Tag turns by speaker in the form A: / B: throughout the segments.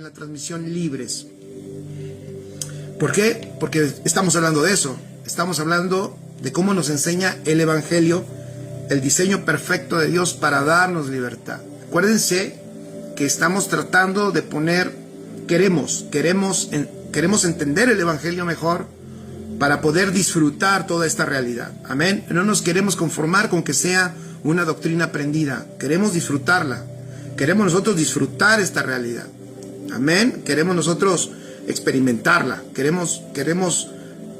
A: en la transmisión Libres. ¿Por qué? Porque estamos hablando de eso. Estamos hablando de cómo nos enseña el Evangelio, el diseño perfecto de Dios para darnos libertad. Acuérdense que estamos tratando de poner, queremos entender el Evangelio mejor para poder disfrutar toda esta realidad. Amén. No nos queremos conformar con que sea una doctrina aprendida. Queremos disfrutarla. Queremos nosotros disfrutar esta realidad. Amén. Queremos nosotros experimentarla. Queremos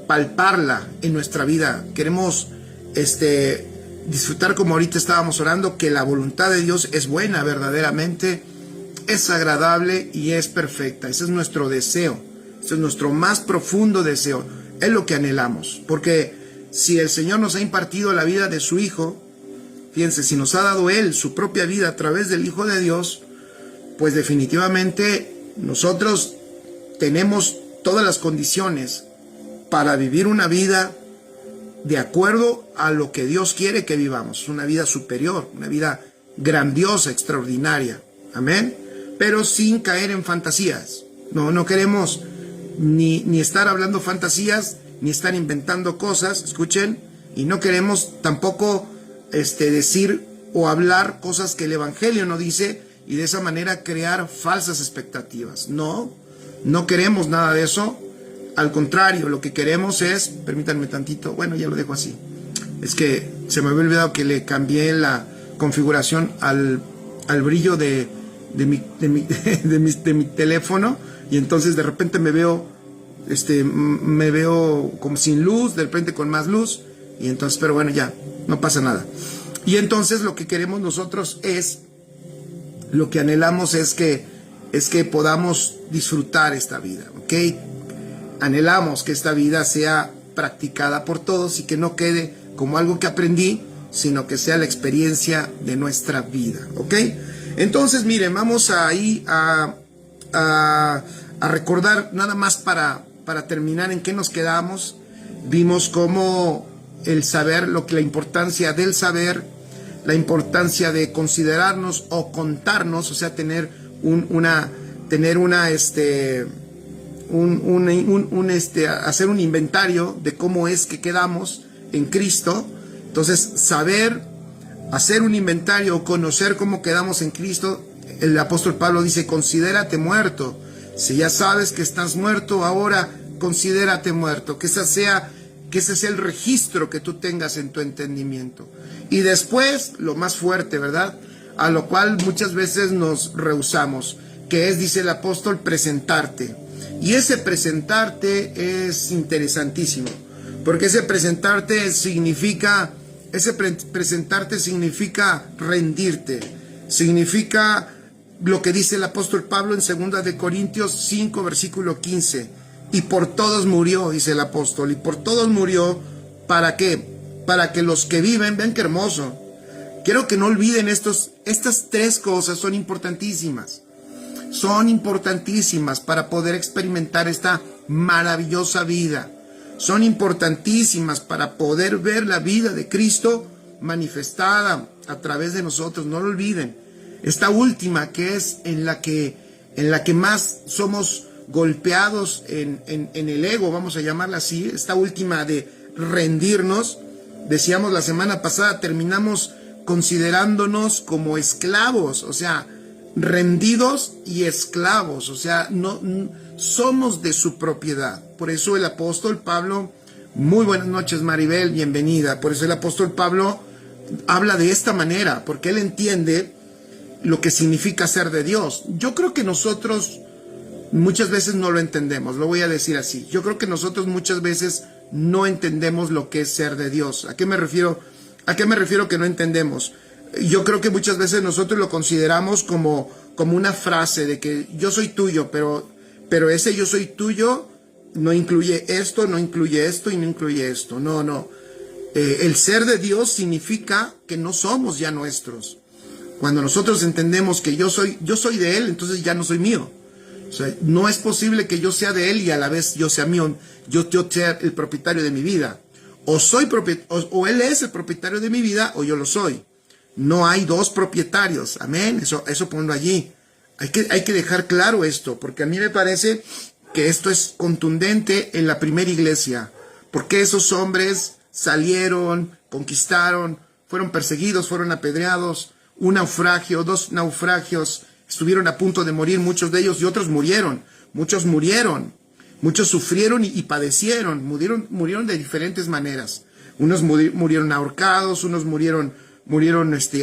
A: palparla en nuestra vida. Queremos disfrutar, como ahorita estábamos orando, que la voluntad de Dios es buena, verdaderamente es agradable y es perfecta. Ese es nuestro deseo. Ese es nuestro más profundo deseo. Es lo que anhelamos. Porque si el Señor nos ha impartido la vida de su Hijo, fíjense, si nos ha dado Él su propia vida a través del Hijo de Dios, pues definitivamente nosotros tenemos todas las condiciones para vivir una vida de acuerdo a lo que Dios quiere que vivamos. Una vida superior, una vida grandiosa, extraordinaria. Amén. Pero sin caer en fantasías. No queremos ni estar hablando fantasías, ni estar inventando cosas, escuchen, y no queremos tampoco decir o hablar cosas que el Evangelio no dice y de esa manera crear falsas expectativas. No queremos nada de eso. Al contrario, lo que queremos es, permítanme tantito, bueno, ya lo dejo así. Es que se me había olvidado que le cambié la configuración al brillo de mi teléfono, y entonces de repente me veo como sin luz, de repente con más luz, y entonces, pero bueno, ya, no pasa nada. Y entonces lo que queremos nosotros lo que anhelamos es que podamos disfrutar esta vida, ¿ok? Anhelamos que esta vida sea practicada por todos y que no quede como algo que aprendí, sino que sea la experiencia de nuestra vida, ¿ok? Entonces, miren, vamos ahí a recordar nada más para terminar en qué nos quedamos. Vimos cómo el saber, la importancia del saber, la importancia de considerarnos o contarnos, o sea, hacer un inventario de cómo es que quedamos en Cristo. Entonces, saber, hacer un inventario, conocer cómo quedamos en Cristo. El apóstol Pablo dice: considérate muerto. Si ya sabes que estás muerto, ahora considérate muerto. Que ese sea el registro que tú tengas en tu entendimiento. Y después, lo más fuerte, ¿verdad? A lo cual muchas veces nos rehusamos, que es, dice el apóstol, presentarte. Y ese presentarte es interesantísimo, porque ese presentarte significa rendirte, significa lo que dice el apóstol Pablo en 2 de Corintios 5, versículo 15, y por todos murió, dice el apóstol, y por todos murió, ¿para qué? Para que los que viven, vean qué hermoso. Quiero que no olviden estas tres cosas, son importantísimas. Son importantísimas para poder experimentar esta maravillosa vida. Son importantísimas para poder ver la vida de Cristo manifestada a través de nosotros. No lo olviden. Esta última, que es en la que más somos golpeados en el ego, vamos a llamarla así. Esta última de rendirnos. Decíamos la semana pasada, terminamos considerándonos como esclavos, o sea, rendidos y esclavos, o sea, no somos de su propiedad. Por eso el apóstol Pablo, muy buenas noches Maribel, bienvenida. Por eso el apóstol Pablo habla de esta manera, porque él entiende lo que significa ser de Dios. Yo creo que nosotros muchas veces no lo entendemos, lo voy a decir así. Yo creo que nosotros muchas veces no entendemos lo que es ser de Dios. ¿A qué me refiero que no entendemos? Yo creo que muchas veces nosotros lo consideramos como una frase de que yo soy tuyo, pero ese yo soy tuyo no incluye esto, no incluye esto y no incluye esto. No. El ser de Dios significa que no somos ya nuestros. Cuando nosotros entendemos que yo soy de Él, entonces ya no soy mío. O sea, no es posible que yo sea de Él y a la vez yo sea mío, yo sea el propietario de mi vida. O Él es el propietario de mi vida o yo lo soy. No hay dos propietarios. Amén. Eso ponlo allí. Hay que dejar claro esto, porque a mí me parece que esto es contundente en la primera iglesia. Porque esos hombres salieron, conquistaron, fueron perseguidos, fueron apedreados, un naufragio, 2 naufragios, estuvieron a punto de morir muchos de ellos y otros murieron. Muchos murieron, muchos sufrieron y padecieron, murieron de diferentes maneras. Unos murieron ahorcados, unos murieron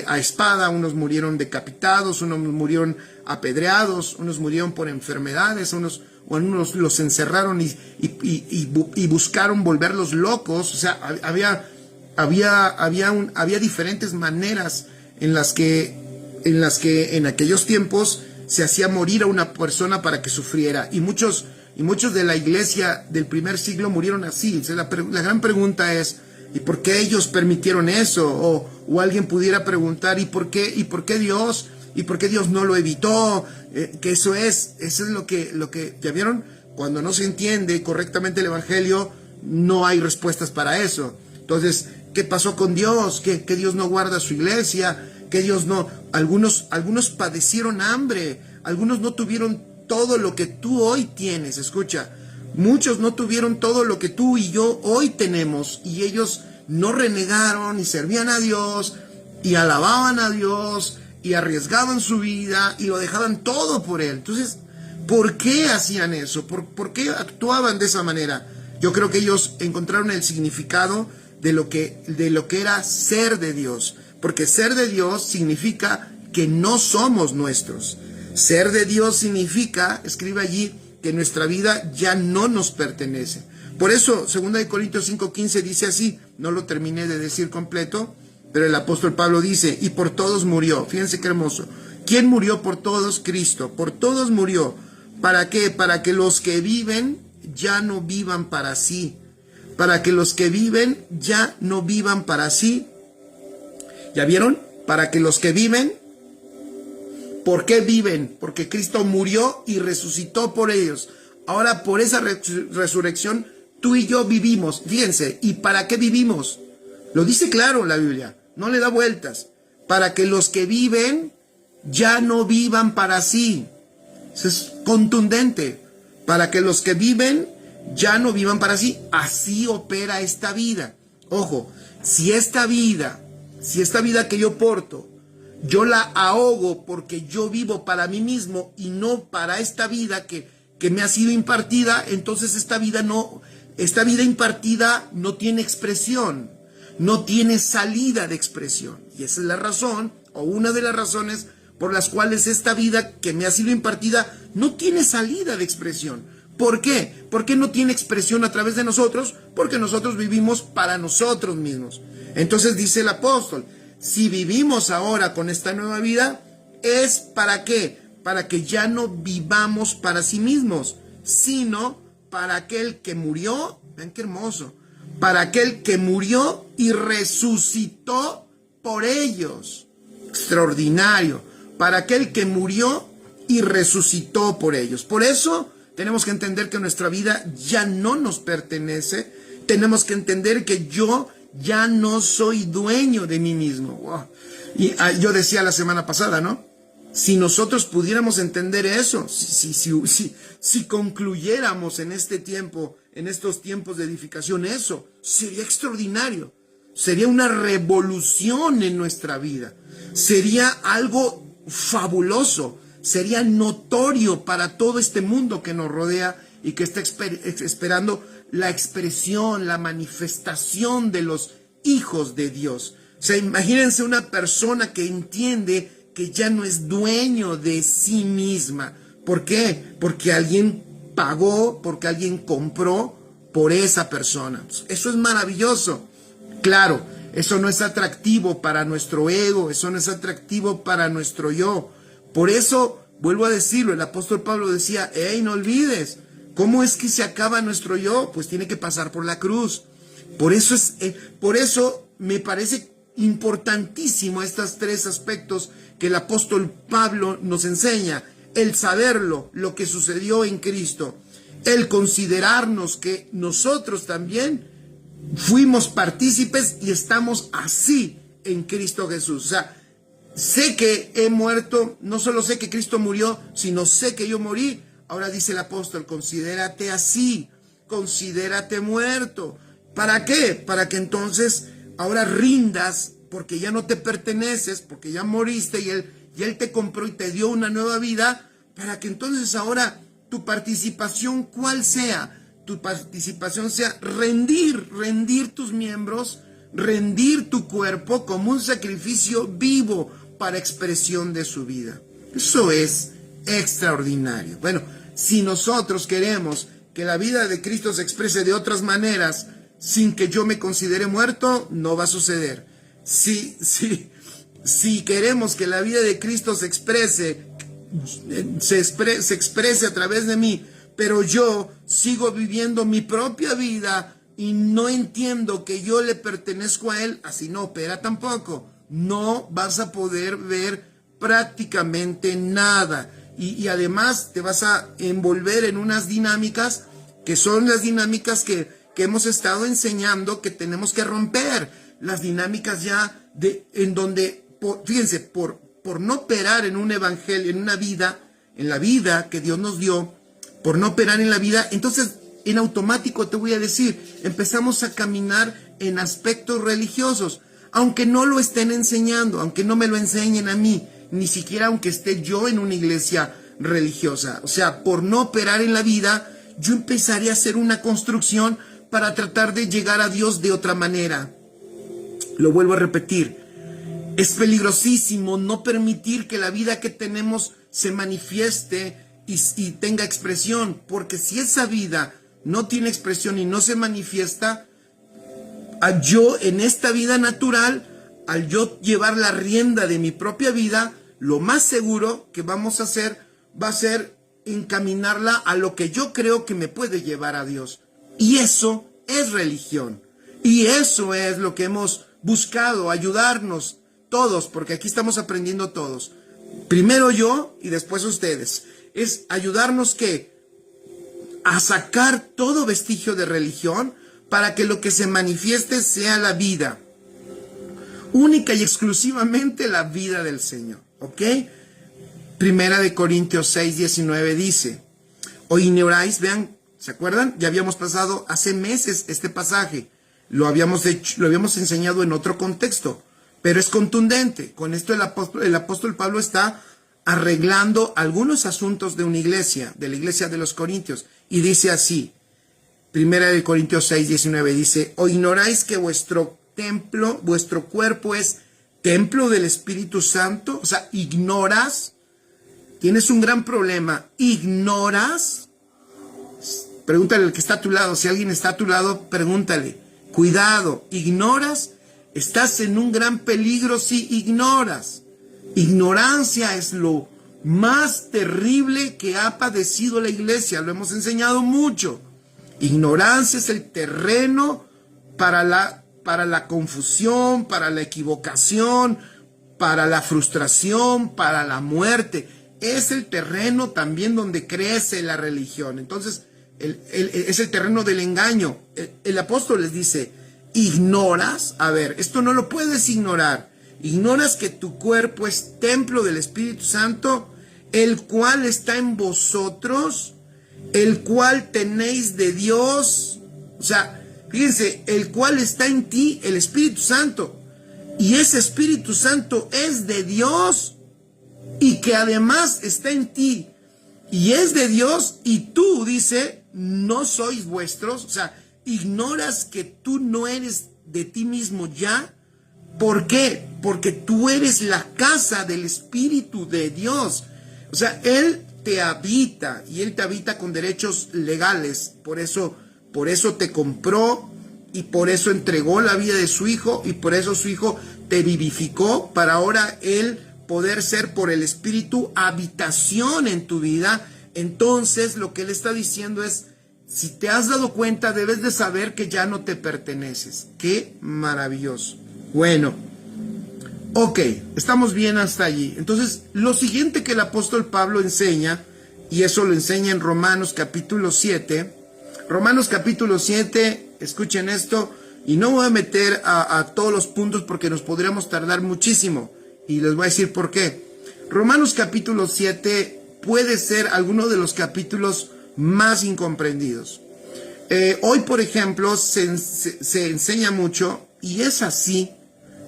A: a espada, unos murieron decapitados, unos murieron apedreados, unos murieron por enfermedades, unos los encerraron y buscaron volverlos locos. O sea, había diferentes maneras en las que en aquellos tiempos se hacía morir a una persona para que sufriera, y muchos de la iglesia del primer siglo murieron así. O sea, la gran pregunta es, ¿y por qué ellos permitieron eso? O alguien pudiera preguntar, ¿y por qué Dios? ¿Y por qué Dios no lo evitó? Que eso es lo que, ¿ya vieron? Cuando no se entiende correctamente el evangelio, no hay respuestas para eso. Entonces, ¿qué pasó con Dios? ¿Que Dios no guarda su iglesia? ¿Que Dios no? Algunos padecieron hambre, algunos no tuvieron todo lo que tú hoy tienes. Escucha, muchos no tuvieron todo lo que tú y yo hoy tenemos, y ellos no renegaron y servían a Dios y alababan a Dios y arriesgaban su vida y lo dejaban todo por Él. Entonces, ¿por qué hacían eso? ¿Por qué actuaban de esa manera? Yo creo que ellos encontraron el significado de lo que era ser de Dios, porque ser de Dios significa que no somos nuestros. Ser de Dios significa, escribe allí, que nuestra vida ya no nos pertenece. Por eso, 2 Corintios 5:15 dice así, no lo terminé de decir completo, pero el apóstol Pablo dice, y por todos murió. Fíjense qué hermoso. ¿Quién murió por todos? Cristo. Por todos murió. ¿Para qué? Para que los que viven ya no vivan para sí. Para que los que viven ya no vivan para sí. ¿Ya vieron? Para que los que viven, ¿por qué viven? Porque Cristo murió y resucitó por ellos. Ahora, por esa resurrección, tú y yo vivimos. Fíjense, ¿y para qué vivimos? Lo dice claro la Biblia, no le da vueltas. Para que los que viven ya no vivan para sí. Eso es contundente. Para que los que viven ya no vivan para sí. Así opera esta vida. Ojo, si esta vida que yo porto, yo la ahogo porque yo vivo para mí mismo y no para esta vida que me ha sido impartida, entonces esta vida impartida no tiene expresión, no tiene salida de expresión. Y esa es la razón, o una de las razones por las cuales esta vida que me ha sido impartida no tiene salida de expresión. ¿Por qué? ¿Por qué no tiene expresión a través de nosotros? Porque nosotros vivimos para nosotros mismos. Entonces dice el apóstol, si vivimos ahora con esta nueva vida, ¿es para qué? Para que ya no vivamos para sí mismos, sino para aquel que murió, ven qué hermoso, para aquel que murió y resucitó por ellos. Extraordinario. Para aquel que murió y resucitó por ellos. Por eso tenemos que entender que nuestra vida ya no nos pertenece. Tenemos que entender que yo ya no soy dueño de mí mismo. Wow. Y yo decía la semana pasada, ¿no? Si nosotros pudiéramos entender eso, si concluyéramos en este tiempo, en estos tiempos de edificación, eso sería extraordinario. Sería una revolución en nuestra vida. Sería algo fabuloso. Sería notorio para todo este mundo que nos rodea y que está esperando la expresión, la manifestación de los hijos de Dios. O sea, imagínense una persona que entiende que ya no es dueño de sí misma. ¿Por qué? Porque alguien pagó, porque alguien compró por esa persona. Eso es maravilloso. Claro, eso no es atractivo para nuestro ego, eso no es atractivo para nuestro yo. Por eso, vuelvo a decirlo, el apóstol Pablo decía, hey, no olvides, ¿cómo es que se acaba nuestro yo? Pues tiene que pasar por la cruz. Por eso me parece importantísimo estos 3 aspectos que el apóstol Pablo nos enseña. El saberlo, lo que sucedió en Cristo. El considerarnos que nosotros también fuimos partícipes y estamos así en Cristo Jesús. O sea, sé que he muerto, no solo sé que Cristo murió, sino sé que yo morí. Ahora dice el apóstol, considérate así, considérate muerto. ¿Para qué? Para que entonces ahora rindas, porque ya no te perteneces, porque ya moriste y Él te compró y te dio una nueva vida, para que entonces ahora tu participación, ¿cuál sea? Tu participación sea rendir tus miembros, rendir tu cuerpo como un sacrificio vivo para expresión de su vida. Eso es extraordinario. Bueno, si nosotros queremos que la vida de Cristo se exprese de otras maneras, sin que yo me considere muerto, no va a suceder. Si queremos que la vida de Cristo se exprese a través de mí, pero yo sigo viviendo mi propia vida y no entiendo que yo le pertenezco a Él, así no opera tampoco. No vas a poder ver prácticamente nada. Y además te vas a envolver en unas dinámicas que son las dinámicas que hemos estado enseñando que tenemos que romper. Las dinámicas ya en donde, fíjense, por no operar en un evangelio, en la vida que Dios nos dio, por no operar en la vida, entonces en automático te voy a decir, empezamos a caminar en aspectos religiosos, aunque no lo estén enseñando, aunque no me lo enseñen a mí, ni siquiera aunque esté yo en una iglesia religiosa. O sea, por no operar en la vida, yo empezaré a hacer una construcción para tratar de llegar a Dios de otra manera. Lo vuelvo a repetir, es peligrosísimo no permitir que la vida que tenemos se manifieste y tenga expresión, porque si esa vida no tiene expresión y no se manifiesta, yo en esta vida natural, al yo llevar la rienda de mi propia vida, lo más seguro que vamos a hacer va a ser encaminarla a lo que yo creo que me puede llevar a Dios. Y eso es religión. Y eso es lo que hemos buscado, ayudarnos todos, porque aquí estamos aprendiendo todos. Primero yo y después ustedes. Es ayudarnos ¿qué? A sacar todo vestigio de religión para que lo que se manifieste sea la vida. Única y exclusivamente la vida del Señor. ¿Ok? Primera de Corintios 6:19 dice, o ignoráis, vean, ¿se acuerdan? Ya habíamos pasado hace meses este pasaje. Lo habíamos enseñado en otro contexto, pero es contundente. Con esto el apóstol Pablo está arreglando algunos asuntos de una iglesia, de la iglesia de los Corintios, y dice así, Primera de Corintios 6:19 dice, o ignoráis que vuestro templo, vuestro cuerpo es templo del Espíritu Santo. O sea, ignoras, tienes un gran problema, ignoras. Pregúntale al que está a tu lado, si alguien está a tu lado, pregúntale, cuidado, ignoras, estás en un gran peligro si ignoras. Ignorancia es lo más terrible que ha padecido la iglesia, lo hemos enseñado mucho. Ignorancia es el terreno para la confusión, para la equivocación, para la frustración, para la muerte. Es el terreno también donde crece la religión. Entonces, es el terreno del engaño. El apóstol les dice, ignoras, a ver, esto no lo puedes ignorar. Ignoras que tu cuerpo es templo del Espíritu Santo, el cual está en vosotros, el cual tenéis de Dios. O sea, fíjense, el cual está en ti, el Espíritu Santo. Y ese Espíritu Santo es de Dios y que además está en ti. Y es de Dios y tú, dice, no sois vuestros. O sea, ignoras que tú no eres de ti mismo ya. ¿Por qué? Porque tú eres la casa del Espíritu de Dios. O sea, Él te habita y Él te habita con derechos legales. Por eso te compró y por eso entregó la vida de su Hijo y por eso su Hijo te vivificó para ahora Él poder ser por el Espíritu habitación en tu vida. Entonces lo que Él está diciendo es, si te has dado cuenta, debes de saber que ya no te perteneces. ¡Qué maravilloso! Bueno, ok, estamos bien hasta allí. Entonces, lo siguiente que el apóstol Pablo enseña, y eso lo enseña en Romanos capítulo 7. Romanos capítulo 7, escuchen esto, y no voy a meter a todos los puntos porque nos podríamos tardar muchísimo. Y les voy a decir por qué. Romanos capítulo 7 puede ser alguno de los capítulos más incomprendidos. Hoy, por ejemplo, se enseña mucho, y es así,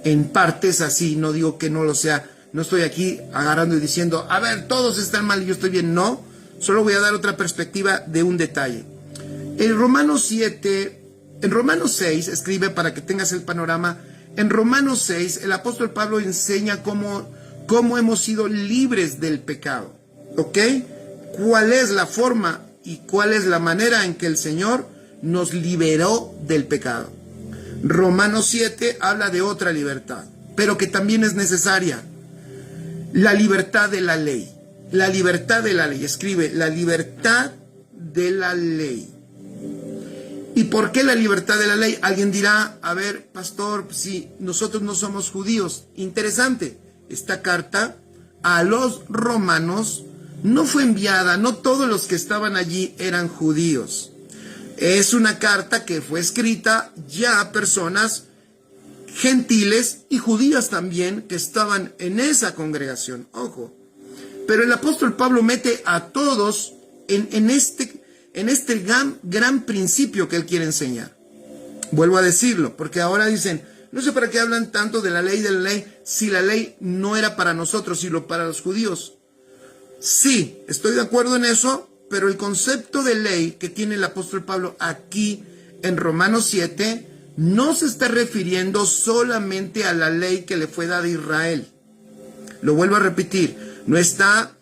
A: en parte es así, no digo que no lo sea, no estoy aquí agarrando y diciendo, a ver, todos están mal y yo estoy bien, no, solo voy a dar otra perspectiva de un detalle. En Romanos 6, escribe para que tengas el panorama, en Romanos 6, el apóstol Pablo enseña cómo hemos sido libres del pecado, ¿ok? ¿Cuál es la forma y cuál es la manera en que el Señor nos liberó del pecado? Romanos 7 habla de otra libertad, pero que también es necesaria. La libertad de la ley. La libertad de la ley. Escribe, la libertad de la ley. ¿Y por qué la libertad de la ley? Alguien dirá, a ver, pastor, si nosotros no somos judíos. Interesante. Esta carta a los romanos no fue enviada, no todos los que estaban allí eran judíos. Es una carta que fue escrita ya a personas gentiles y judías también que estaban en esa congregación. Ojo. Pero el apóstol Pablo mete a todos en este gran principio que él quiere enseñar. Vuelvo a decirlo, porque ahora dicen, no sé para qué hablan tanto de la ley, si la ley no era para nosotros, sino para los judíos. Sí, estoy de acuerdo en eso, pero el concepto de ley que tiene el apóstol Pablo aquí en Romanos 7 no se está refiriendo solamente a la ley que le fue dada a Israel. Lo vuelvo a repetir, no está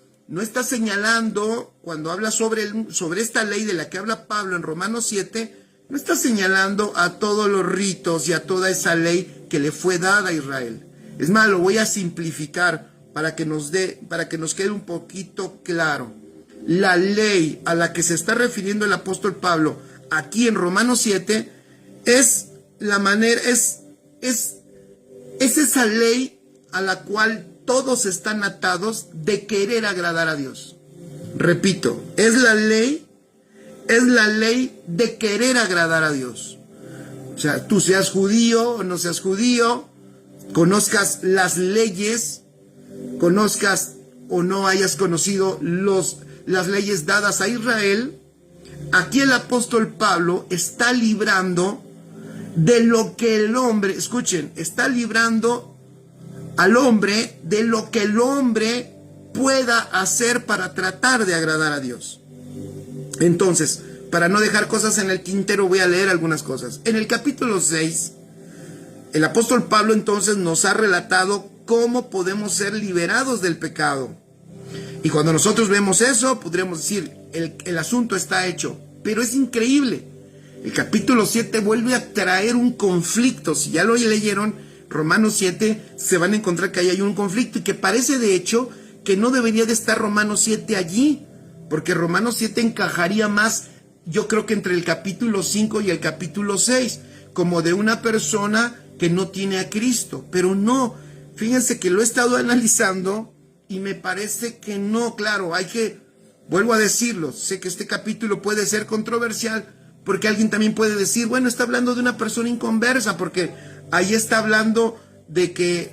A: señalando, cuando habla sobre esta ley de la que habla Pablo en Romanos 7, no está señalando a todos los ritos y a toda esa ley que le fue dada a Israel. Es más, lo voy a simplificar para que nos quede un poquito claro. La ley a la que se está refiriendo el apóstol Pablo aquí en Romanos 7 es esa ley a la cual todos están atados de querer agradar a Dios. Repito, es la ley de querer agradar a Dios. O sea, tú seas judío o no seas judío, conozcas las leyes, conozcas o no hayas conocido las leyes dadas a Israel, aquí el apóstol Pablo está librando de lo que el hombre, escuchen, está librando al hombre de lo que el hombre pueda hacer para tratar de agradar a Dios. Entonces, para no dejar cosas en el tintero, voy a leer algunas cosas. En el capítulo 6, el apóstol Pablo entonces nos ha relatado cómo podemos ser liberados del pecado. Y cuando nosotros vemos eso, podríamos decir, el asunto está hecho. Pero es increíble. El capítulo 7 vuelve a traer un conflicto. Si ya lo leyeron, Romanos 7, se van a encontrar que ahí hay un conflicto y que parece de hecho que no debería de estar Romanos 7 allí, porque Romanos 7 encajaría más, yo creo que entre el capítulo 5 y el capítulo 6, como de una persona que no tiene a Cristo. Pero no, fíjense que lo he estado analizando y me parece que no, claro, vuelvo a decirlo, sé que este capítulo puede ser controversial, porque alguien también puede decir, bueno, está hablando de una persona inconversa, porque ahí está hablando de que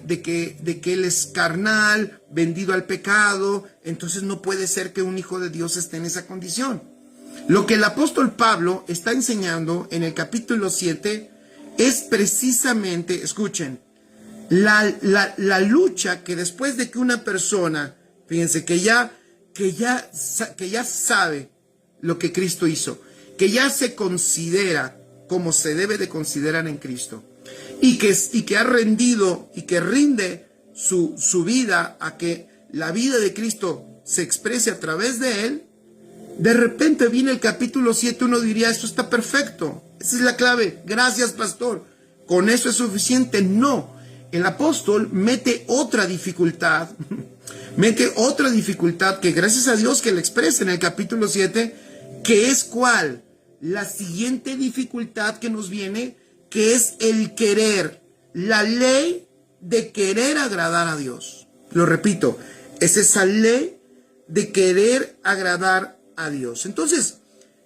A: él es carnal, vendido al pecado, entonces no puede ser que un hijo de Dios esté en esa condición. Lo que el apóstol Pablo está enseñando en el capítulo 7 es precisamente, escuchen, la lucha que después de que una persona, fíjense, que ya sabe lo que Cristo hizo, que ya se considera como se debe de considerar en Cristo, y que ha rendido y que rinde su vida a que la vida de Cristo se exprese a través de él, de repente viene el capítulo 7, uno diría, esto está perfecto, esa es la clave, gracias pastor, con eso es suficiente. No, el apóstol mete otra dificultad que gracias a Dios que le expresa en el capítulo 7, que es ¿cuál? La siguiente dificultad que nos viene, que es el querer, la ley de querer agradar a Dios. Lo repito, es esa ley de querer agradar a Dios. Entonces,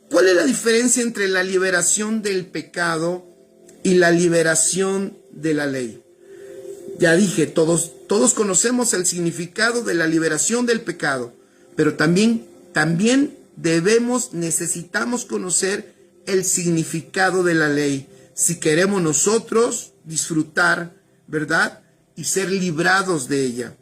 A: ¿cuál es la diferencia entre la liberación del pecado y la liberación de la ley? Ya dije, todos Todos conocemos el significado de la liberación del pecado, pero también necesitamos conocer el significado de la ley si queremos nosotros disfrutar, ¿verdad? Y ser librados de ella.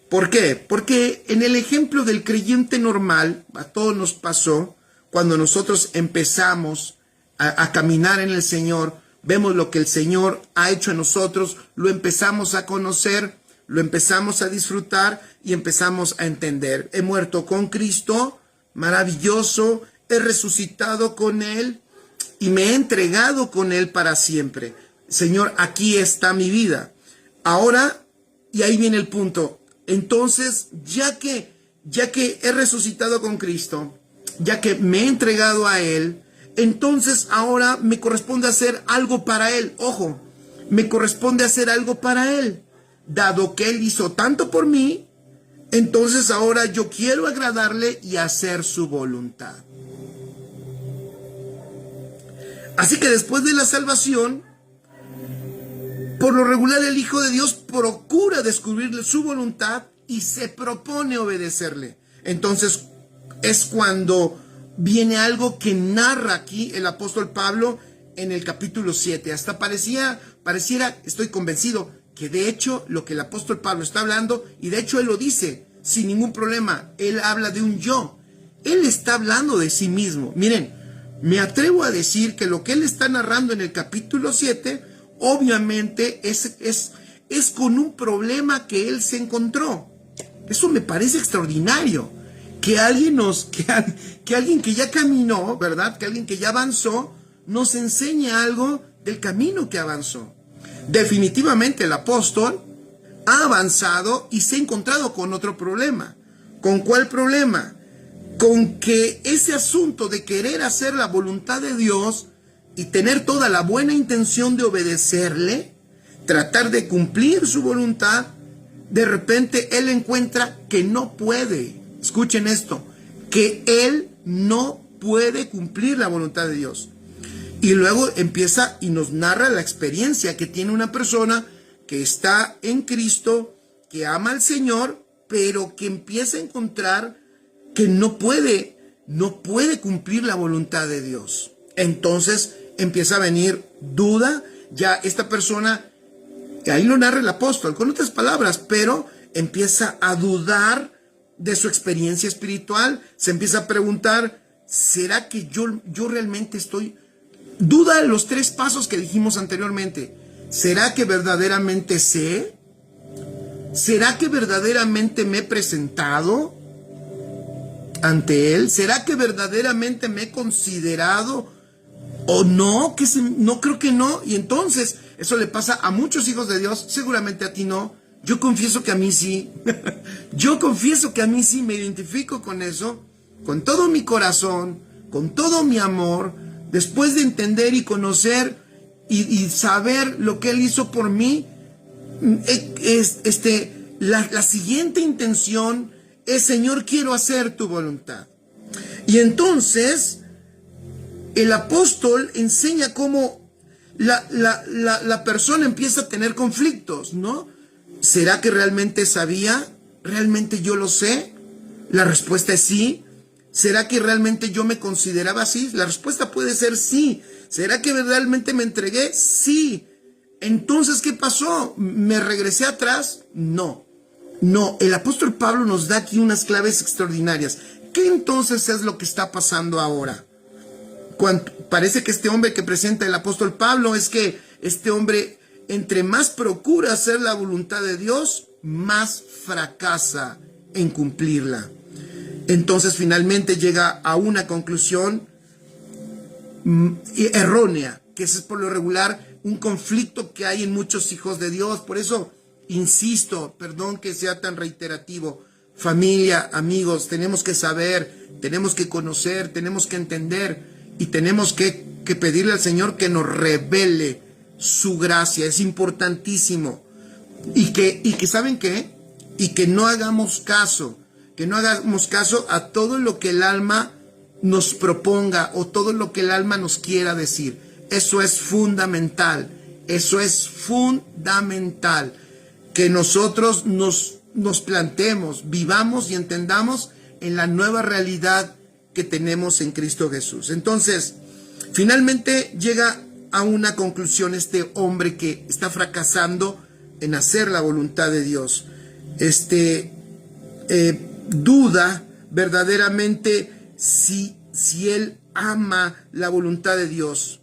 A: ¿Por qué? Porque en el ejemplo del creyente normal, a todos nos pasó, cuando nosotros empezamos a caminar en el Señor, vemos lo que el Señor ha hecho en nosotros, lo empezamos a conocer, lo empezamos a disfrutar y empezamos a entender. He muerto con Cristo, maravilloso, he resucitado con Él y me he entregado con Él para siempre. Señor, aquí está mi vida. Ahora, y ahí viene el punto, entonces, ya que he resucitado con Cristo, ya que me he entregado a Él, entonces ahora me corresponde hacer algo para Él. Ojo, me corresponde hacer algo para Él. Dado que Él hizo tanto por mí, entonces ahora yo quiero agradarle y hacer su voluntad. Así que después de la salvación, por lo regular el Hijo de Dios procura descubrirle su voluntad y se propone obedecerle. Entonces es cuando viene algo que narra aquí el apóstol Pablo en el capítulo 7. Hasta pareciera, estoy convencido, que de hecho lo que el apóstol Pablo está hablando, y de hecho él lo dice sin ningún problema, él habla de un yo. Él está hablando de sí mismo. Miren, me atrevo a decir que lo que él está narrando en el capítulo 7, obviamente es con un problema que él se encontró. Eso me parece extraordinario. Que alguien que ya caminó, ¿verdad? Que alguien que ya avanzó, nos enseñe algo del camino que avanzó. Definitivamente el apóstol ha avanzado y se ha encontrado con otro problema. ¿Con cuál problema? Con que ese asunto de querer hacer la voluntad de Dios y tener toda la buena intención de obedecerle, tratar de cumplir su voluntad, de repente él encuentra que no puede. Escuchen esto, que él no puede cumplir la voluntad de Dios. Y luego empieza y nos narra la experiencia que tiene una persona que está en Cristo, que ama al Señor, pero que empieza a encontrar que no puede cumplir la voluntad de Dios. Entonces empieza a venir duda. Ya esta persona, ahí lo narra el apóstol con otras palabras, pero empieza a dudar de su experiencia espiritual. Se empieza a preguntar, ¿será que yo realmente estoy? Duda de los 3 pasos que dijimos anteriormente. ¿Será que verdaderamente sé? ¿Será que verdaderamente me he presentado ante Él? ¿Será que verdaderamente me he considerado o no? No, creo que no. Y entonces eso le pasa a muchos hijos de Dios, seguramente a ti no. Yo confieso que a mí sí. Yo confieso que a mí sí me identifico con eso, con todo mi corazón, con todo mi amor. Después de entender y conocer y saber lo que Él hizo por mí, la siguiente intención es: Señor, quiero hacer tu voluntad. Y entonces el apóstol enseña cómo la persona empieza a tener conflictos, ¿no? ¿Será que realmente sabía? ¿Realmente yo lo sé? La respuesta es sí. ¿Será que realmente yo me consideraba así? La respuesta puede ser sí. ¿Será que realmente me entregué? Sí. Entonces, ¿qué pasó? ¿Me regresé atrás? No. No, el apóstol Pablo nos da aquí unas claves extraordinarias. ¿Qué entonces es lo que está pasando ahora? Parece que este hombre que presenta el apóstol Pablo es que este hombre, entre más procura hacer la voluntad de Dios, más fracasa en cumplirla. Entonces finalmente llega a una conclusión errónea, que es por lo regular un conflicto que hay en muchos hijos de Dios. Por eso insisto, perdón que sea tan reiterativo, familia, amigos, tenemos que saber, tenemos que conocer, tenemos que entender y tenemos que pedirle al Señor que nos revele su gracia. Es importantísimo. Y que ¿saben qué? Y que no hagamos caso a todo lo que el alma nos proponga o todo lo que el alma nos quiera decir. Eso es fundamental. que nosotros nos planteemos, vivamos y entendamos en la nueva realidad que tenemos en Cristo Jesús. Entonces, finalmente llega a una conclusión este hombre que está fracasando en hacer la voluntad de Dios. Duda verdaderamente si él ama la voluntad de Dios.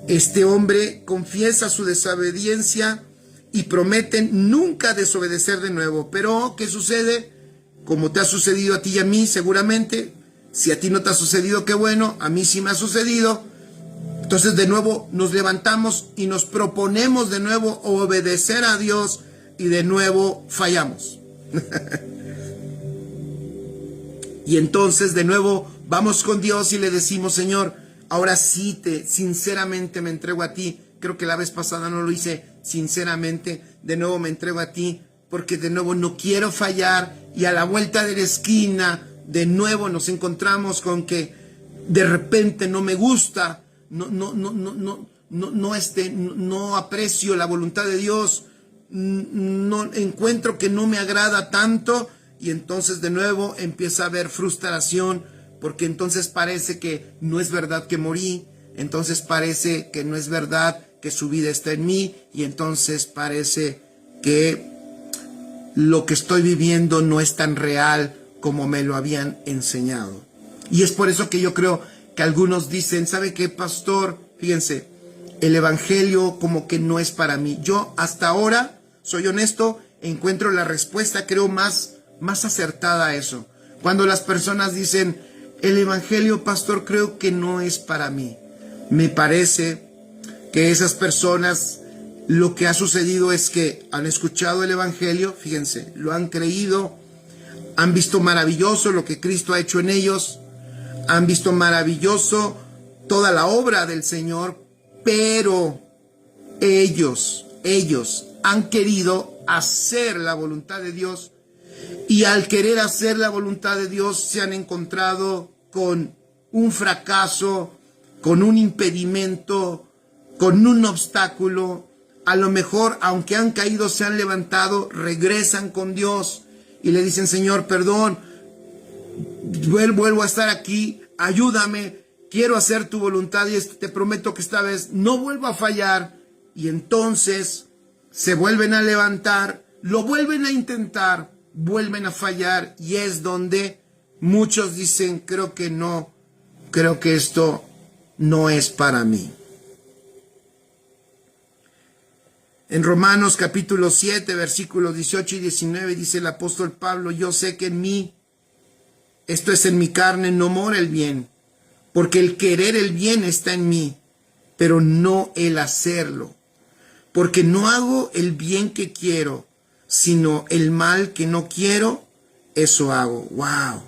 A: Este hombre confiesa su desobediencia y promete nunca desobedecer de nuevo. Pero, ¿qué sucede? Como te ha sucedido a ti y a mí, seguramente. Si a ti no te ha sucedido, qué bueno, a mí sí me ha sucedido. Entonces, de nuevo nos levantamos y nos proponemos de nuevo obedecer a Dios y de nuevo fallamos. Y entonces, de nuevo, vamos con Dios y le decimos: Señor, ahora sí sinceramente me entrego a ti. Creo que la vez pasada no lo hice sinceramente. De nuevo me entrego a ti porque de nuevo no quiero fallar. Y a la vuelta de la esquina, de nuevo nos encontramos con que de repente no me gusta, no aprecio la voluntad de Dios, no encuentro que no me agrada tanto. Y entonces de nuevo empieza a haber frustración, porque entonces parece que no es verdad que morí, entonces parece que no es verdad que su vida está en mí, y entonces parece que lo que estoy viviendo no es tan real como me lo habían enseñado. Y es por eso que yo creo que algunos dicen: ¿sabe qué, pastor? Fíjense, el evangelio como que no es para mí. Yo hasta ahora, soy honesto, encuentro la respuesta, creo, más acertada a eso. Cuando las personas dicen: el evangelio, pastor, creo que no es para mí. Me parece que esas personas, lo que ha sucedido es que han escuchado el evangelio, fíjense, lo han creído, han visto maravilloso lo que Cristo ha hecho en ellos, han visto maravilloso toda la obra del Señor, pero ellos han querido hacer la voluntad de Dios. Y al querer hacer la voluntad de Dios se han encontrado con un fracaso, con un impedimento, con un obstáculo. A lo mejor, aunque han caído, se han levantado, regresan con Dios y le dicen: Señor, perdón, vuelvo a estar aquí, ayúdame, quiero hacer tu voluntad y te prometo que esta vez no vuelvo a fallar. Y entonces se vuelven a levantar, lo vuelven a intentar, vuelven a fallar, y es donde muchos dicen: creo que no, creo que esto no es para mí. En Romanos capítulo 7, versículos 18 y 19 dice el apóstol Pablo: yo sé que en mí, esto es en mi carne, no mora el bien, porque el querer el bien está en mí, pero no el hacerlo. Porque no hago el bien que quiero, sino el mal que no quiero, eso hago. ¡Wow!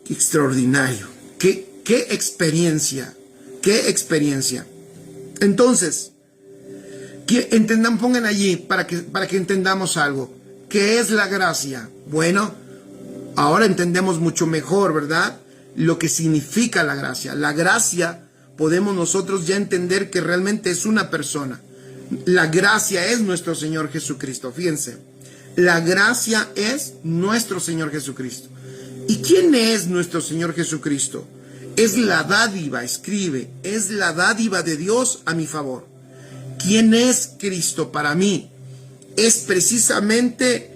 A: ¡Qué extraordinario! ¡Qué experiencia! ¡Qué experiencia! Entonces, pongan allí para que entendamos algo. ¿Qué es la gracia? Bueno, ahora entendemos mucho mejor, ¿verdad?, lo que significa la gracia. La gracia, podemos nosotros ya entender que realmente es una persona. La gracia es nuestro Señor Jesucristo. Fíjense, la gracia es nuestro Señor Jesucristo. ¿Y quién es nuestro Señor Jesucristo? Es la dádiva, escribe, es la dádiva de Dios a mi favor. ¿Quién es Cristo para mí? Es precisamente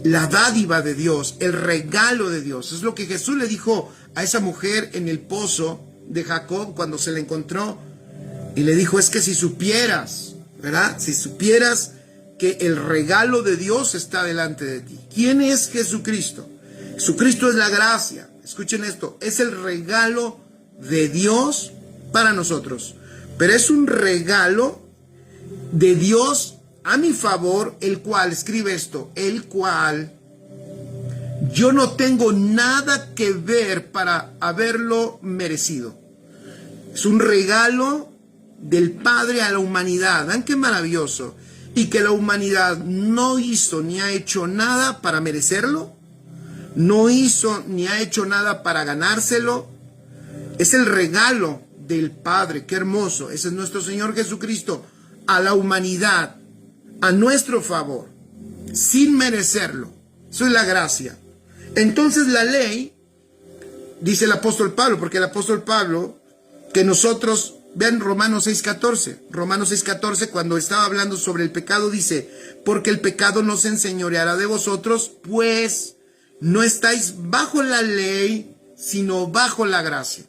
A: la dádiva de Dios, el regalo de Dios. Es lo que Jesús le dijo a esa mujer en el pozo de Jacob cuando se la encontró, y le dijo: es que si supieras, ¿verdad? Si supieras que el regalo de Dios está delante de ti. ¿Quién es Jesucristo? Jesucristo es la gracia. Escuchen esto, es el regalo de Dios para nosotros, pero es un regalo de Dios a mi favor, el cual, escribe esto, el cual yo no tengo nada que ver para haberlo merecido. Es un regalo del Padre a la humanidad. ¿Ven qué maravilloso? Y que la humanidad no hizo ni ha hecho nada para merecerlo, no hizo ni ha hecho nada para ganárselo. Es el regalo del Padre. Qué hermoso. Ese es nuestro Señor Jesucristo a la humanidad. a nuestro favor, sin merecerlo. Eso es la gracia. Entonces la ley, dice el apóstol Pablo, porque el apóstol Pablo, que nosotros, vean Romanos 6:14, Romanos 6:14, cuando estaba hablando sobre el pecado, dice, porque el pecado no se enseñoreará de vosotros, pues no estáis bajo la ley, sino bajo la gracia.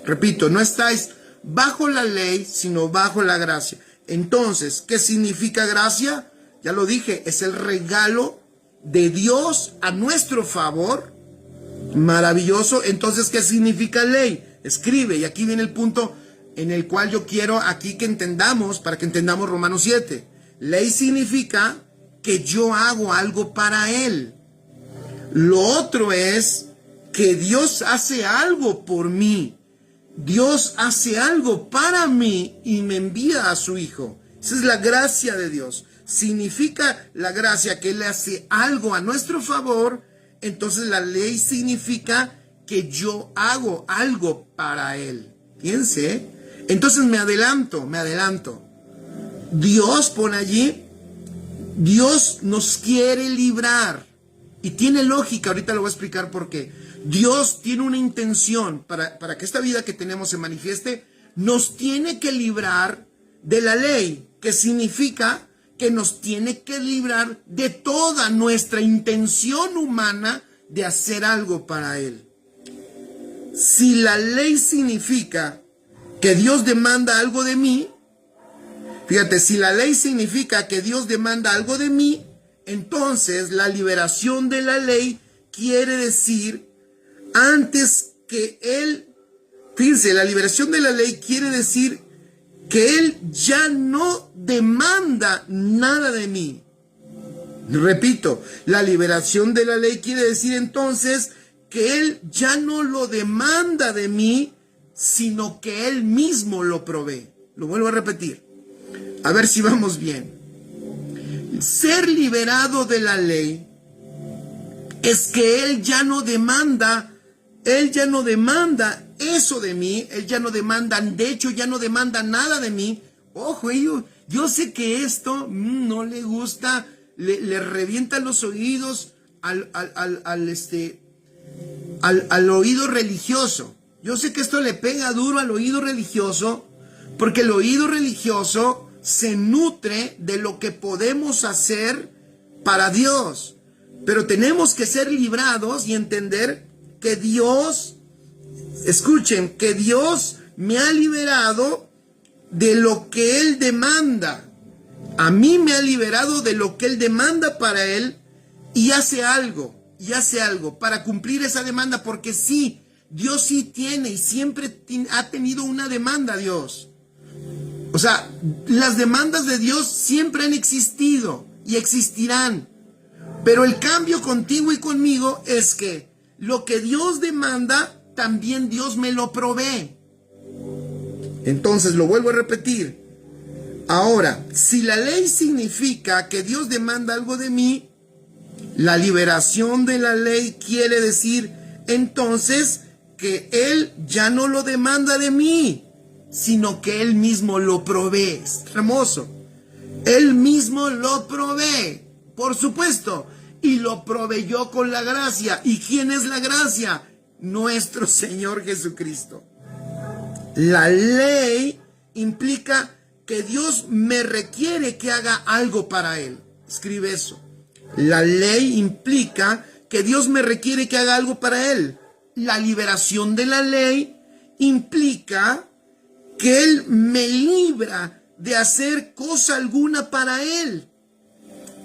A: Repito, no estáis bajo la ley, sino bajo la gracia. Entonces, ¿qué significa gracia? Ya lo dije, es el regalo de Dios a nuestro favor. Maravilloso. Entonces, ¿qué significa ley? Escribe, y aquí viene el punto en el cual yo quiero aquí que entendamos, para que entendamos Romanos 7. Ley significa que yo hago algo para Él. Lo otro es que Dios hace algo por mí. Dios hace algo para mí y me envía a su Hijo. Esa es la gracia de Dios. Significa la gracia que Él hace algo a nuestro favor. Entonces la ley significa que yo hago algo para Él. Fíjense. Entonces me adelanto. Dios pone allí, Dios nos quiere librar. Y tiene lógica, ahorita lo voy a explicar por qué. Dios tiene una intención para que esta vida que tenemos se manifieste. Nos tiene que librar de la ley, que significa que nos tiene que librar de toda nuestra intención humana de hacer algo para Él. Si la ley significa que Dios demanda algo de mí, fíjate, si la ley significa que Dios demanda algo de mí, entonces la liberación de la ley quiere decir antes que Él, fíjense, la liberación de la ley quiere decir que Él ya no demanda nada de mí. Repito, la liberación de la ley quiere decir entonces que Él ya no lo demanda de mí, sino que Él mismo lo provee. Lo vuelvo a repetir, a ver si vamos bien. Ser liberado de la ley es que Él ya no demanda eso de mí, Él ya no demanda, de hecho ya no demanda nada de mí. Ojo, yo sé que esto no le gusta, le revienta los oídos al oído religioso. Yo sé que esto le pega duro al oído religioso, porque el oído religioso se nutre de lo que podemos hacer para Dios. Pero tenemos que ser librados y entender que Dios, escuchen, que Dios me ha liberado de lo que Él demanda. A mí me ha liberado de lo que Él demanda para Él y hace algo para cumplir esa demanda, porque sí, Dios sí tiene y siempre ha tenido una demanda, Dios. O sea, las demandas de Dios siempre han existido y existirán. Pero el cambio contigo y conmigo es que lo que Dios demanda, también Dios me lo provee. Entonces, lo vuelvo a repetir. Ahora, si la ley significa que Dios demanda algo de mí, la liberación de la ley quiere decir entonces que Él ya no lo demanda de mí, sino que Él mismo lo provee. Es hermoso. Él mismo lo provee, por supuesto, y lo proveyó con la gracia. ¿Y quién es la gracia? Nuestro Señor Jesucristo. La ley implica que Dios me requiere que haga algo para Él. Escribe eso. La ley implica que Dios me requiere que haga algo para Él. La liberación de la ley implica que Él me libra de hacer cosa alguna para Él.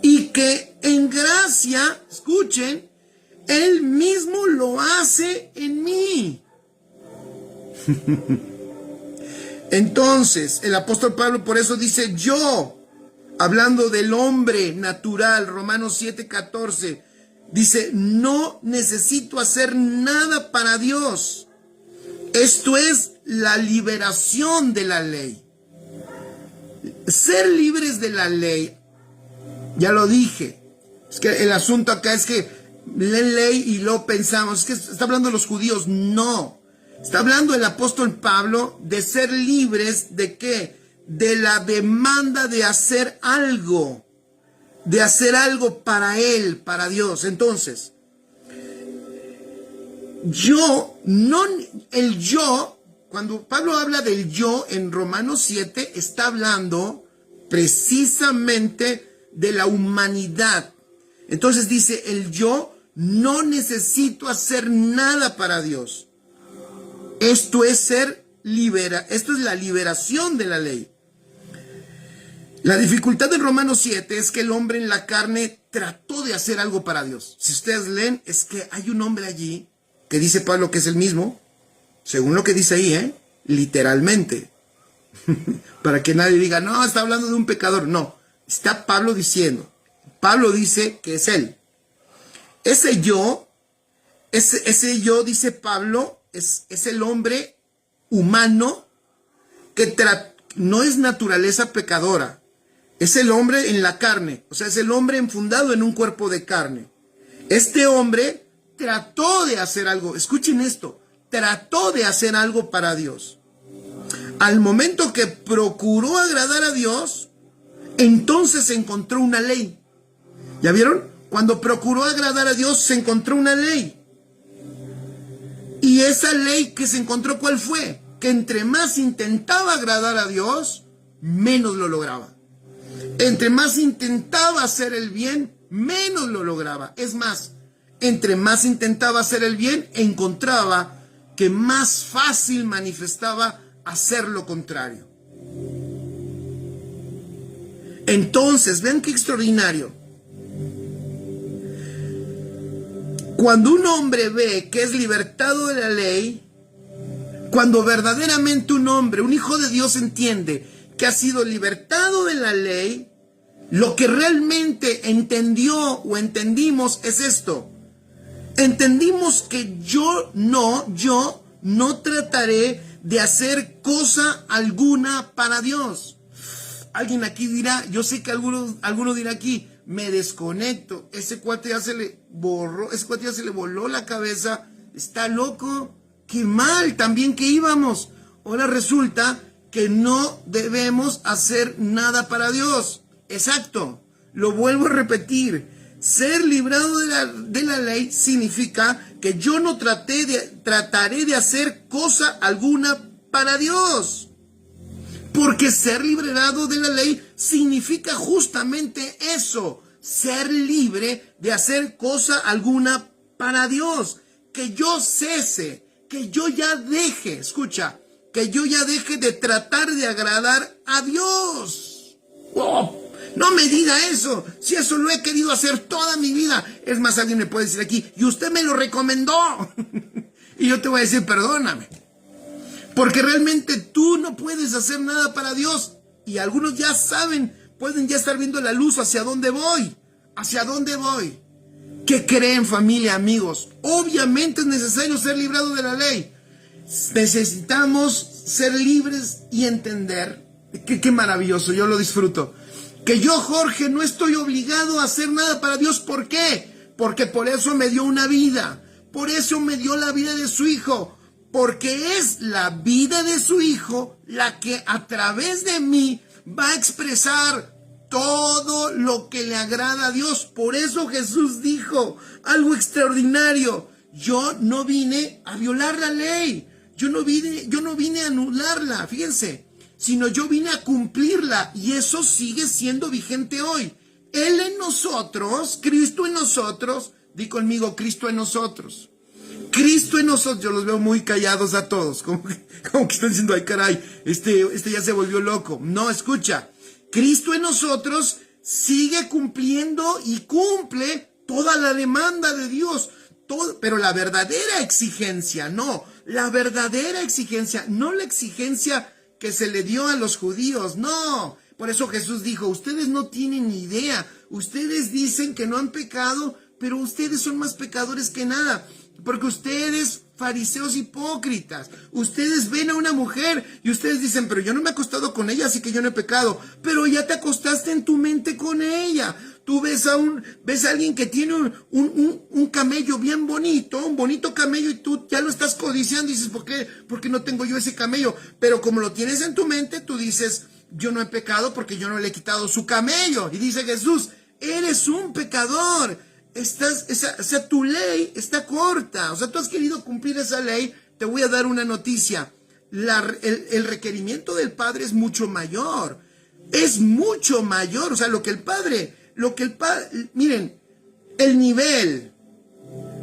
A: Y que en gracia, escuchen, Él mismo lo hace en mí. Entonces, el apóstol Pablo por eso dice yo, hablando del hombre natural, Romanos 7:14, dice, no necesito hacer nada para Dios. Esto es la liberación de la ley. Ser libres de la ley, ya lo dije, es que el asunto acá es que leen ley y lo pensamos, es que está hablando de los judíos, no. Está hablando el apóstol Pablo de ser libres de ¿qué? De la demanda de hacer algo. de hacer algo para Él, para Dios. Entonces, el yo, cuando Pablo habla del yo en Romanos 7, está hablando precisamente de la humanidad. Entonces dice, el yo no necesito hacer nada para Dios. Esto es esto es la liberación de la ley. La dificultad de Romanos 7 es que el hombre en la carne trató de hacer algo para Dios. Si ustedes leen, es que hay un hombre allí que dice Pablo que es el mismo, según lo que dice ahí, literalmente. Para que nadie diga, no, está hablando de un pecador. No, está Pablo diciendo. Pablo dice que es él. Ese yo, dice Pablo, es el hombre humano que no es naturaleza pecadora. Es el hombre en la carne, o sea, es el hombre enfundado en un cuerpo de carne. Este hombre trató de hacer algo, escuchen esto, trató de hacer algo para Dios. Al momento que procuró agradar a Dios, entonces encontró una ley. ¿Ya vieron? Cuando procuró agradar a Dios, se encontró una ley. Y esa ley que se encontró, ¿cuál fue? Que entre más intentaba agradar a Dios, menos lo lograba. Entre más intentaba hacer el bien, menos lo lograba. Es más, entre más intentaba hacer el bien, encontraba que más fácil manifestaba hacer lo contrario. Entonces, vean qué extraordinario. Cuando un hombre ve que es libertado de la ley, cuando verdaderamente un hombre, un hijo de Dios entiende que ha sido libertado de la ley, lo que realmente entendió o entendimos es esto. Entendimos que yo no trataré de hacer cosa alguna para Dios. Alguien aquí dirá, yo sé que alguno dirá aquí, me desconecto, ese cuate ya se le voló la cabeza, está loco, qué mal, también que íbamos. Ahora resulta que no debemos hacer nada para Dios. Exacto, lo vuelvo a repetir. Ser librado de la ley significa que yo no trataré de hacer cosa alguna para Dios. Porque ser liberado de la ley significa justamente eso, ser libre de hacer cosa alguna para Dios. Que yo cese, que yo ya deje, escucha, que yo ya deje de tratar de agradar a Dios. ¡Oh! No me diga eso, si eso lo he querido hacer toda mi vida. Es más, alguien me puede decir aquí, y usted me lo recomendó. Y yo te voy a decir, perdóname. Porque realmente tú no puedes hacer nada para Dios. Y algunos ya saben, pueden ya estar viendo la luz hacia dónde voy. ¿Hacia dónde voy? ¿Qué creen, familia, amigos? Obviamente es necesario ser librado de la ley. Necesitamos ser libres y entender. Qué maravilloso, yo lo disfruto. Que yo, Jorge, no estoy obligado a hacer nada para Dios. ¿Por qué? Porque por eso me dio una vida. Por eso me dio la vida de su Hijo. Porque es la vida de su Hijo la que a través de mí va a expresar todo lo que le agrada a Dios. Por eso Jesús dijo algo extraordinario. Yo no vine a violar la ley. Yo no vine a anularla, fíjense. Sino yo vine a cumplirla, y eso sigue siendo vigente hoy. Él en nosotros, Cristo en nosotros, di conmigo, Cristo en nosotros. Cristo en nosotros, yo los veo muy callados a todos, como que están diciendo, ay caray, este ya se volvió loco. No, escucha, Cristo en nosotros sigue cumpliendo y cumple toda la demanda de Dios, pero la verdadera exigencia, no la exigencia que se le dio a los judíos, no. Por eso Jesús dijo, ustedes no tienen ni idea, ustedes dicen que no han pecado, pero ustedes son más pecadores que nada, porque ustedes, fariseos hipócritas, ustedes ven a una mujer y ustedes dicen, pero yo no me he acostado con ella, así que yo no he pecado, pero ya te acostaste en tu mente con ella. Tú ves a alguien que tiene un camello bien bonito, un bonito camello, y tú ya lo estás codiciando y dices, ¿por qué? Porque no tengo yo ese camello. Pero como lo tienes en tu mente, tú dices, yo no he pecado porque yo no le he quitado su camello. Y dice Jesús, eres un pecador. O sea, tu ley está corta. O sea, tú has querido cumplir esa ley. Te voy a dar una noticia. El requerimiento del Padre es mucho mayor. Es mucho mayor. O sea, miren, el nivel,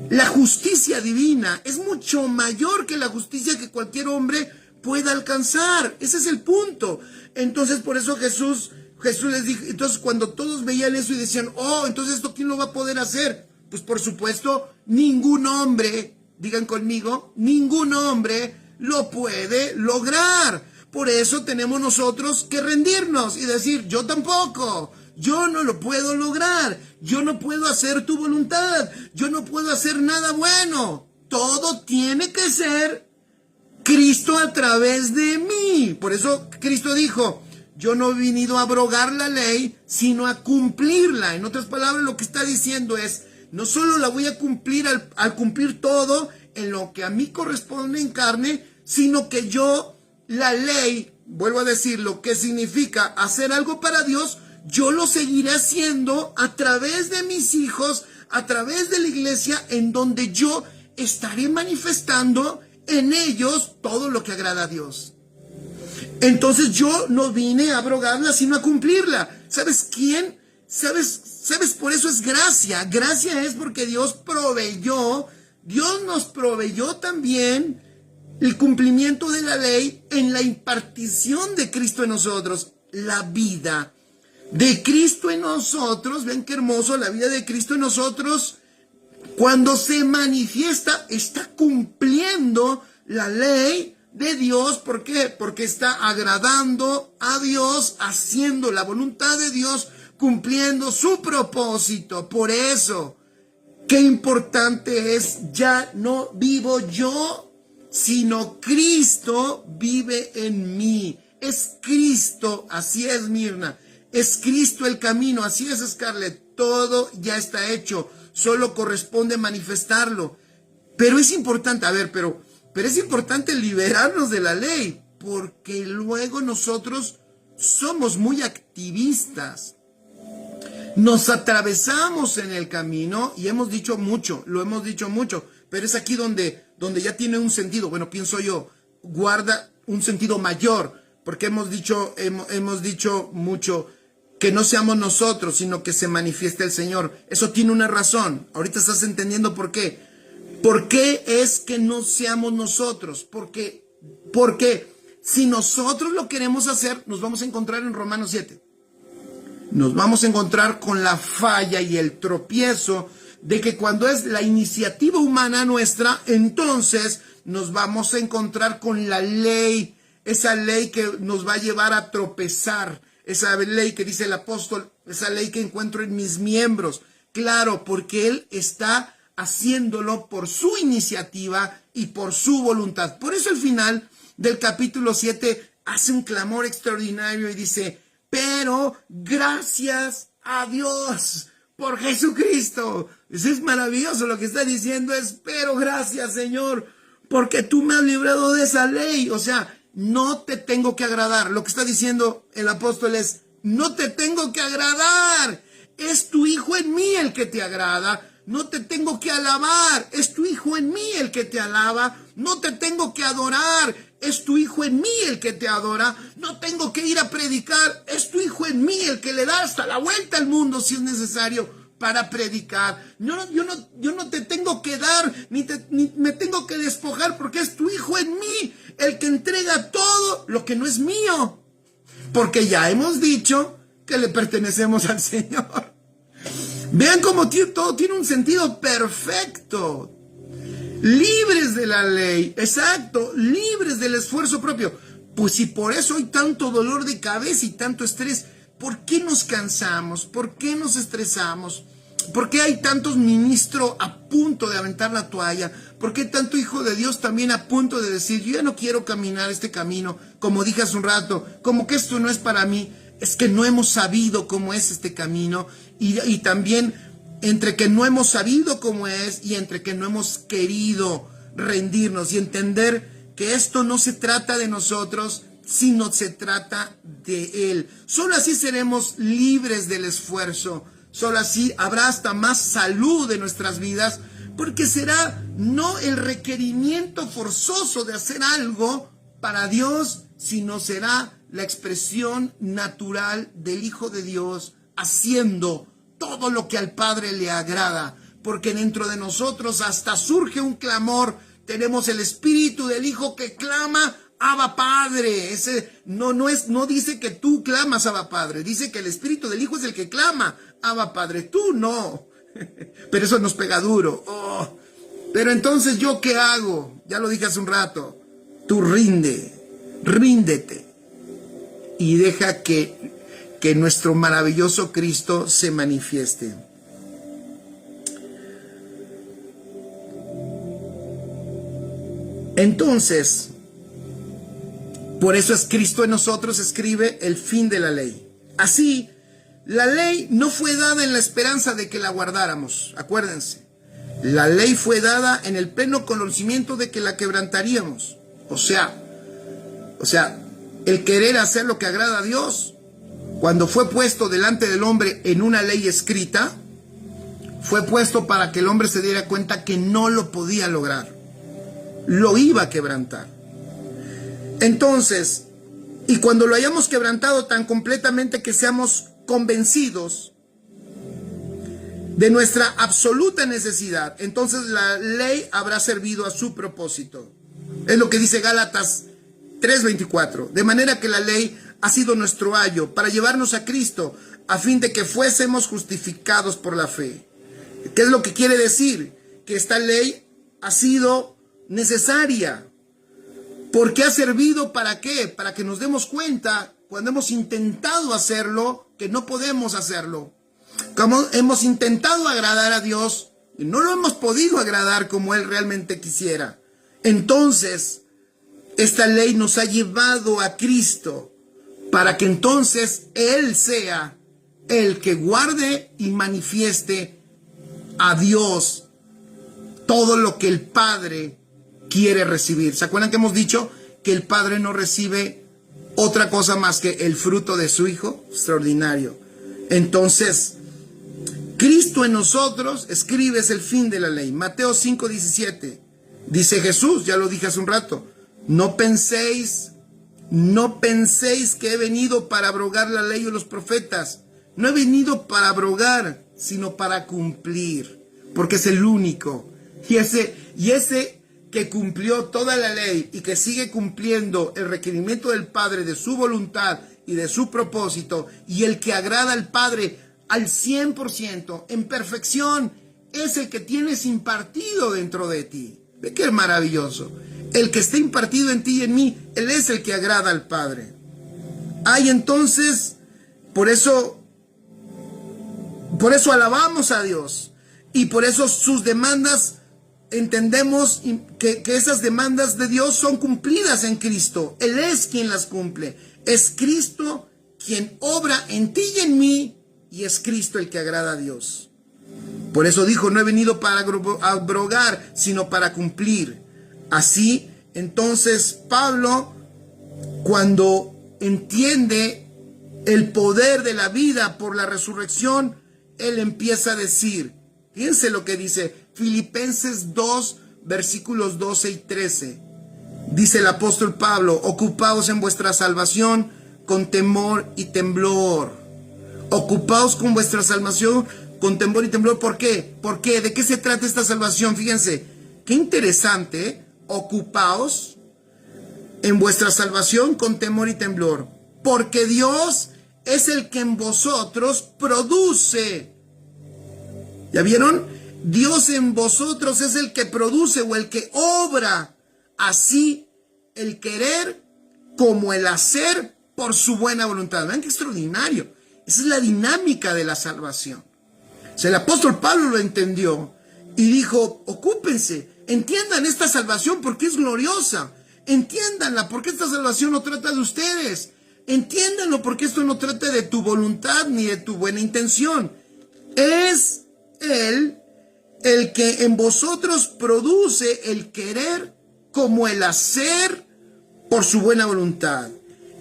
A: la justicia divina es mucho mayor que la justicia que cualquier hombre pueda alcanzar. Ese es el punto. Entonces, por eso Jesús les dijo, entonces cuando todos veían eso y decían, oh, entonces esto ¿quién lo va a poder hacer? Pues por supuesto, ningún hombre, digan conmigo, ningún hombre lo puede lograr. Por eso tenemos nosotros que rendirnos y decir, yo tampoco, yo no lo puedo lograr, yo no puedo hacer tu voluntad, yo no puedo hacer nada bueno. Todo tiene que ser Cristo a través de mí. Por eso Cristo dijo, yo no he venido a abrogar la ley, sino a cumplirla. En otras palabras, lo que está diciendo es, no solo la voy a cumplir al cumplir todo en lo que a mí corresponde en carne, sino que yo, la ley, vuelvo a decir, lo que significa hacer algo para Dios, yo lo seguiré haciendo a través de mis hijos, a través de la iglesia, en donde yo estaré manifestando en ellos todo lo que agrada a Dios. Entonces yo no vine a abrogarla, sino a cumplirla. ¿Sabes quién? ¿Sabes? Por eso es gracia. Gracia es porque Dios nos proveyó también el cumplimiento de la ley en la impartición de Cristo en nosotros. La vida de Cristo en nosotros, ven qué hermoso, la vida de Cristo en nosotros, cuando se manifiesta, está cumpliendo la ley de Dios. ¿Por qué? Porque está agradando a Dios, haciendo la voluntad de Dios, cumpliendo su propósito. Por eso, qué importante es, ya no vivo yo, sino Cristo vive en mí. Es Cristo, así es, Mirna. Es Cristo el camino, así es, Scarlett. Todo ya está hecho, solo corresponde manifestarlo. Pero es importante, pero es importante liberarnos de la ley, porque luego nosotros somos muy activistas. Nos atravesamos en el camino y lo hemos dicho mucho, pero es aquí donde ya tiene un sentido, bueno, pienso yo, guarda un sentido mayor, porque hemos dicho mucho que no seamos nosotros, sino que se manifieste el Señor. Eso tiene una razón. Ahorita estás entendiendo por qué. ¿Por qué es que no seamos nosotros? Porque si nosotros lo queremos hacer, nos vamos a encontrar en Romanos 7. Nos vamos a encontrar con la falla y el tropiezo de que cuando es la iniciativa humana nuestra, entonces nos vamos a encontrar con la ley, esa ley que nos va a llevar a tropezar, esa ley que dice el apóstol, esa ley que encuentro en mis miembros. Claro, porque Él está haciéndolo por su iniciativa y por su voluntad. Por eso al final del capítulo 7 hace un clamor extraordinario y dice, pero gracias a Dios por Jesucristo. Eso es maravilloso, lo que está diciendo es, pero gracias, Señor, porque tú me has librado de esa ley. O sea, no te tengo que agradar. Lo que está diciendo el apóstol es, no te tengo que agradar. Es tu Hijo en mí el que te agrada. No te tengo que alabar. Es tu Hijo en mí el que te alaba. No te tengo que adorar. Es tu Hijo en mí el que te adora. No tengo que ir a predicar. Es tu Hijo en mí el que le da hasta la vuelta al mundo si es necesario para predicar. Yo no te tengo que dar, ni me tengo que despojar, porque es tu Hijo en mí el que entrega todo lo que no es mío. Porque ya hemos dicho que le pertenecemos al Señor. Vean cómo todo tiene un sentido perfecto. Libres de la ley, exacto, libres del esfuerzo propio. Pues si por eso hay tanto dolor de cabeza y tanto estrés, ¿por qué nos cansamos? ¿Por qué nos estresamos? ¿Por qué hay tantos ministros a punto de aventar la toalla? ¿Por qué tanto hijo de Dios también a punto de decir, yo ya no quiero caminar este camino, como dije hace un rato, como que esto no es para mí? Es que no hemos sabido cómo es este camino y también entre que no hemos sabido cómo es y entre que no hemos querido rendirnos y entender que esto no se trata de nosotros, sino se trata de Él. Solo así seremos libres del esfuerzo. Solo así habrá hasta más salud en nuestras vidas, porque será no el requerimiento forzoso de hacer algo para Dios, sino será la expresión natural del Hijo de Dios haciendo todo lo que al Padre le agrada, porque dentro de nosotros hasta surge un clamor. Tenemos el espíritu del Hijo que clama, Abba Padre. Ese no dice que tú clamas, Abba Padre, dice que el espíritu del Hijo es el que clama, Abba Padre, tú no. Pero eso nos pega duro. Pero entonces, ¿yo qué hago? Ya lo dije hace un rato. Tú ríndete y deja que nuestro maravilloso Cristo se manifieste. Entonces, por eso es Cristo en nosotros, escribe el fin de la ley. Así, la ley no fue dada en la esperanza de que la guardáramos, acuérdense. La ley fue dada en el pleno conocimiento de que la quebrantaríamos. O sea, el querer hacer lo que agrada a Dios, cuando fue puesto delante del hombre en una ley escrita, fue puesto para que el hombre se diera cuenta que no lo podía lograr. Lo iba a quebrantar. Entonces, y cuando lo hayamos quebrantado tan completamente que seamos convencidos de nuestra absoluta necesidad, entonces la ley habrá servido a su propósito. Es lo que dice Gálatas 3:24. De manera que la ley ha sido nuestro ayo para llevarnos a Cristo, a fin de que fuésemos justificados por la fe. ¿Qué es lo que quiere decir? Que esta ley ha sido necesaria. ¿Por qué ha servido? ¿Para qué? Para que nos demos cuenta, cuando hemos intentado hacerlo, que no podemos hacerlo. Como hemos intentado agradar a Dios y no lo hemos podido agradar como Él realmente quisiera. Entonces, esta ley nos ha llevado a Cristo para que entonces Él sea el que guarde y manifieste a Dios todo lo que el Padre quiere recibir. ¿Se acuerdan que hemos dicho que el Padre no recibe otra cosa más que el fruto de su Hijo? Extraordinario. Entonces, Cristo en nosotros, escribe, es el fin de la ley. Mateo 5:17. Dice Jesús, ya lo dije hace un rato, no penséis que he venido para abrogar la ley o los profetas. No he venido para abrogar, sino para cumplir, porque es el único. Y ese que cumplió toda la ley y que sigue cumpliendo el requerimiento del Padre de su voluntad y de su propósito, y el que agrada al Padre al 100%, en perfección, es el que tienes impartido dentro de ti. ¿Ve qué maravilloso? El que está impartido en ti y en mí, Él es el que agrada al Padre. Entonces, por eso alabamos a Dios, y por eso sus demandas, entendemos que esas demandas de Dios son cumplidas en Cristo. Él es quien las cumple. Es Cristo quien obra en ti y en mí, y es Cristo el que agrada a Dios. Por eso dijo, no he venido para abrogar, sino para cumplir. Así, entonces, Pablo, cuando entiende el poder de la vida por la resurrección, él empieza a decir, fíjense lo que dice Filipenses 2, versículos 12 y 13. Dice el apóstol Pablo, ocupaos en vuestra salvación con temor y temblor. Ocupaos con vuestra salvación con temor y temblor. ¿Por qué? ¿Por qué? ¿De qué se trata esta salvación? Fíjense, qué interesante, ¿eh? Ocupaos en vuestra salvación con temor y temblor, porque Dios es el que en vosotros produce. ¿Ya vieron? Dios en vosotros es el que produce o el que obra así el querer como el hacer por su buena voluntad. Vean qué extraordinario. Esa es la dinámica de la salvación. O sea, el apóstol Pablo lo entendió y dijo, ocúpense, entiendan esta salvación porque es gloriosa. Entiéndanla porque esta salvación no trata de ustedes. Entiéndanlo porque esto no trata de tu voluntad ni de tu buena intención. Es Él el que en vosotros produce el querer como el hacer por su buena voluntad.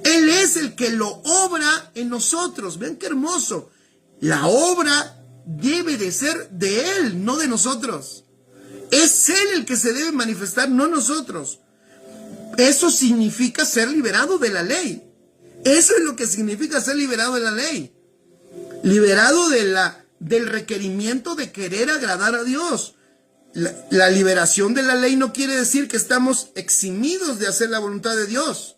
A: Él es el que lo obra en nosotros. Ven qué hermoso. La obra debe de ser de Él, no de nosotros. Es Él el que se debe manifestar, no nosotros. Eso significa ser liberado de la ley. Eso es lo que significa ser liberado de la ley. Liberado del requerimiento de querer agradar a Dios. La liberación de la ley no quiere decir que estamos eximidos de hacer la voluntad de Dios,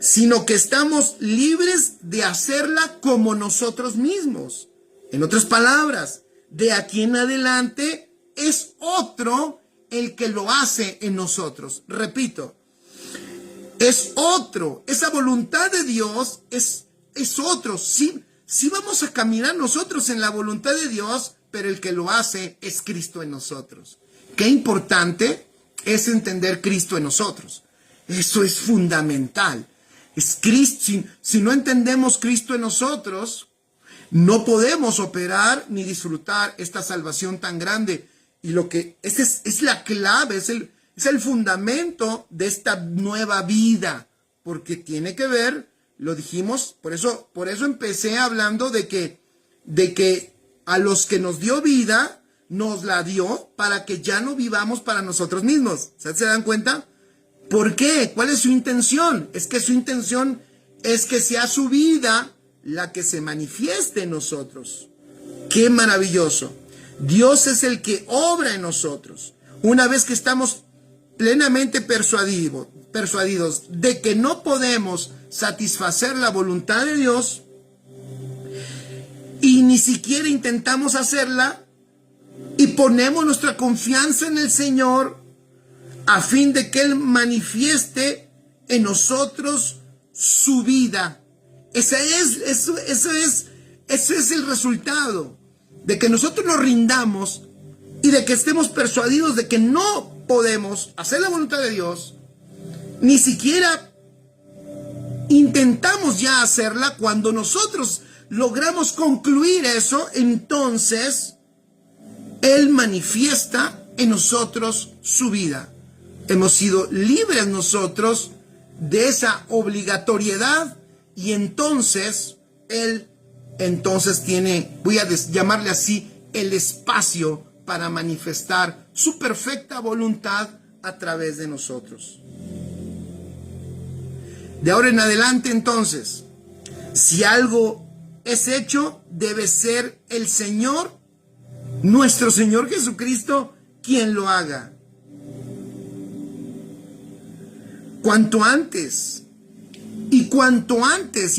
A: sino que estamos libres de hacerla como nosotros mismos. En otras palabras, de aquí en adelante es otro el que lo hace en nosotros. Repito, es otro. Esa voluntad de Dios es otro. Sí vamos a caminar nosotros en la voluntad de Dios, pero el que lo hace es Cristo en nosotros. Qué importante es entender Cristo en nosotros. Eso es fundamental. Es Cristo. Si no entendemos Cristo en nosotros, no podemos operar ni disfrutar esta salvación tan grande. Y esta es la clave, es el fundamento de esta nueva vida, porque tiene que ver, lo dijimos, por eso empecé hablando de que a los que nos dio vida, nos la dio para que ya no vivamos para nosotros mismos. ¿Se dan cuenta? ¿Por qué? ¿Cuál es su intención? Es que su intención es que sea su vida la que se manifieste en nosotros. ¡Qué maravilloso! Dios es el que obra en nosotros. Una vez que estamos plenamente persuadidos de que no podemos satisfacer la voluntad de Dios y ni siquiera intentamos hacerla y ponemos nuestra confianza en el Señor a fin de que Él manifieste en nosotros su vida. Eso es el resultado de que nosotros nos rindamos y de que estemos persuadidos de que no podemos hacer la voluntad de Dios, ni siquiera intentamos ya hacerla. Cuando nosotros logramos concluir eso, entonces Él manifiesta en nosotros su vida. Hemos sido libres nosotros de esa obligatoriedad y entonces Él tiene, voy a llamarle así, el espacio para manifestar su perfecta voluntad a través de nosotros. De ahora en adelante, entonces, si algo es hecho, debe ser el Señor, nuestro Señor Jesucristo, quien lo haga. Cuanto antes, y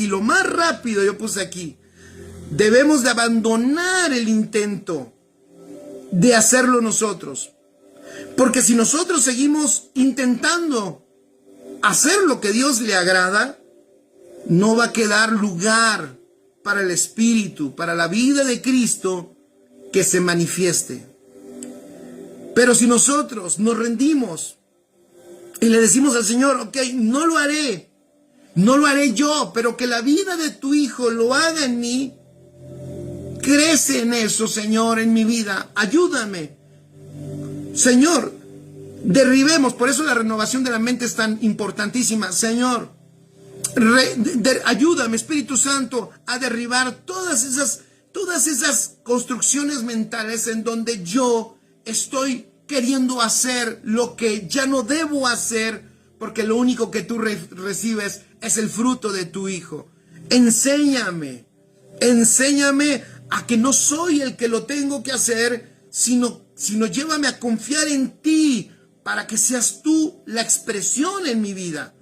A: lo más rápido, yo puse aquí, debemos de abandonar el intento de hacerlo nosotros. Porque si nosotros seguimos intentando hacer lo que Dios le agrada, no va a quedar lugar para el Espíritu, para la vida de Cristo que se manifieste. Pero si nosotros nos rendimos y le decimos al Señor, ok, no lo haré yo, pero que la vida de tu Hijo lo haga en mí, crece en eso, Señor, en mi vida, ayúdame. Señor, derribemos, por eso la renovación de la mente es tan importantísima. Señor, ayúdame, Espíritu Santo, a derribar todas esas construcciones mentales en donde yo estoy queriendo hacer lo que ya no debo hacer, porque lo único que tú recibes es el fruto de tu Hijo. Enséñame a que no soy el que lo tengo que hacer, sino llévame a confiar en ti para que seas tú la expresión en mi vida.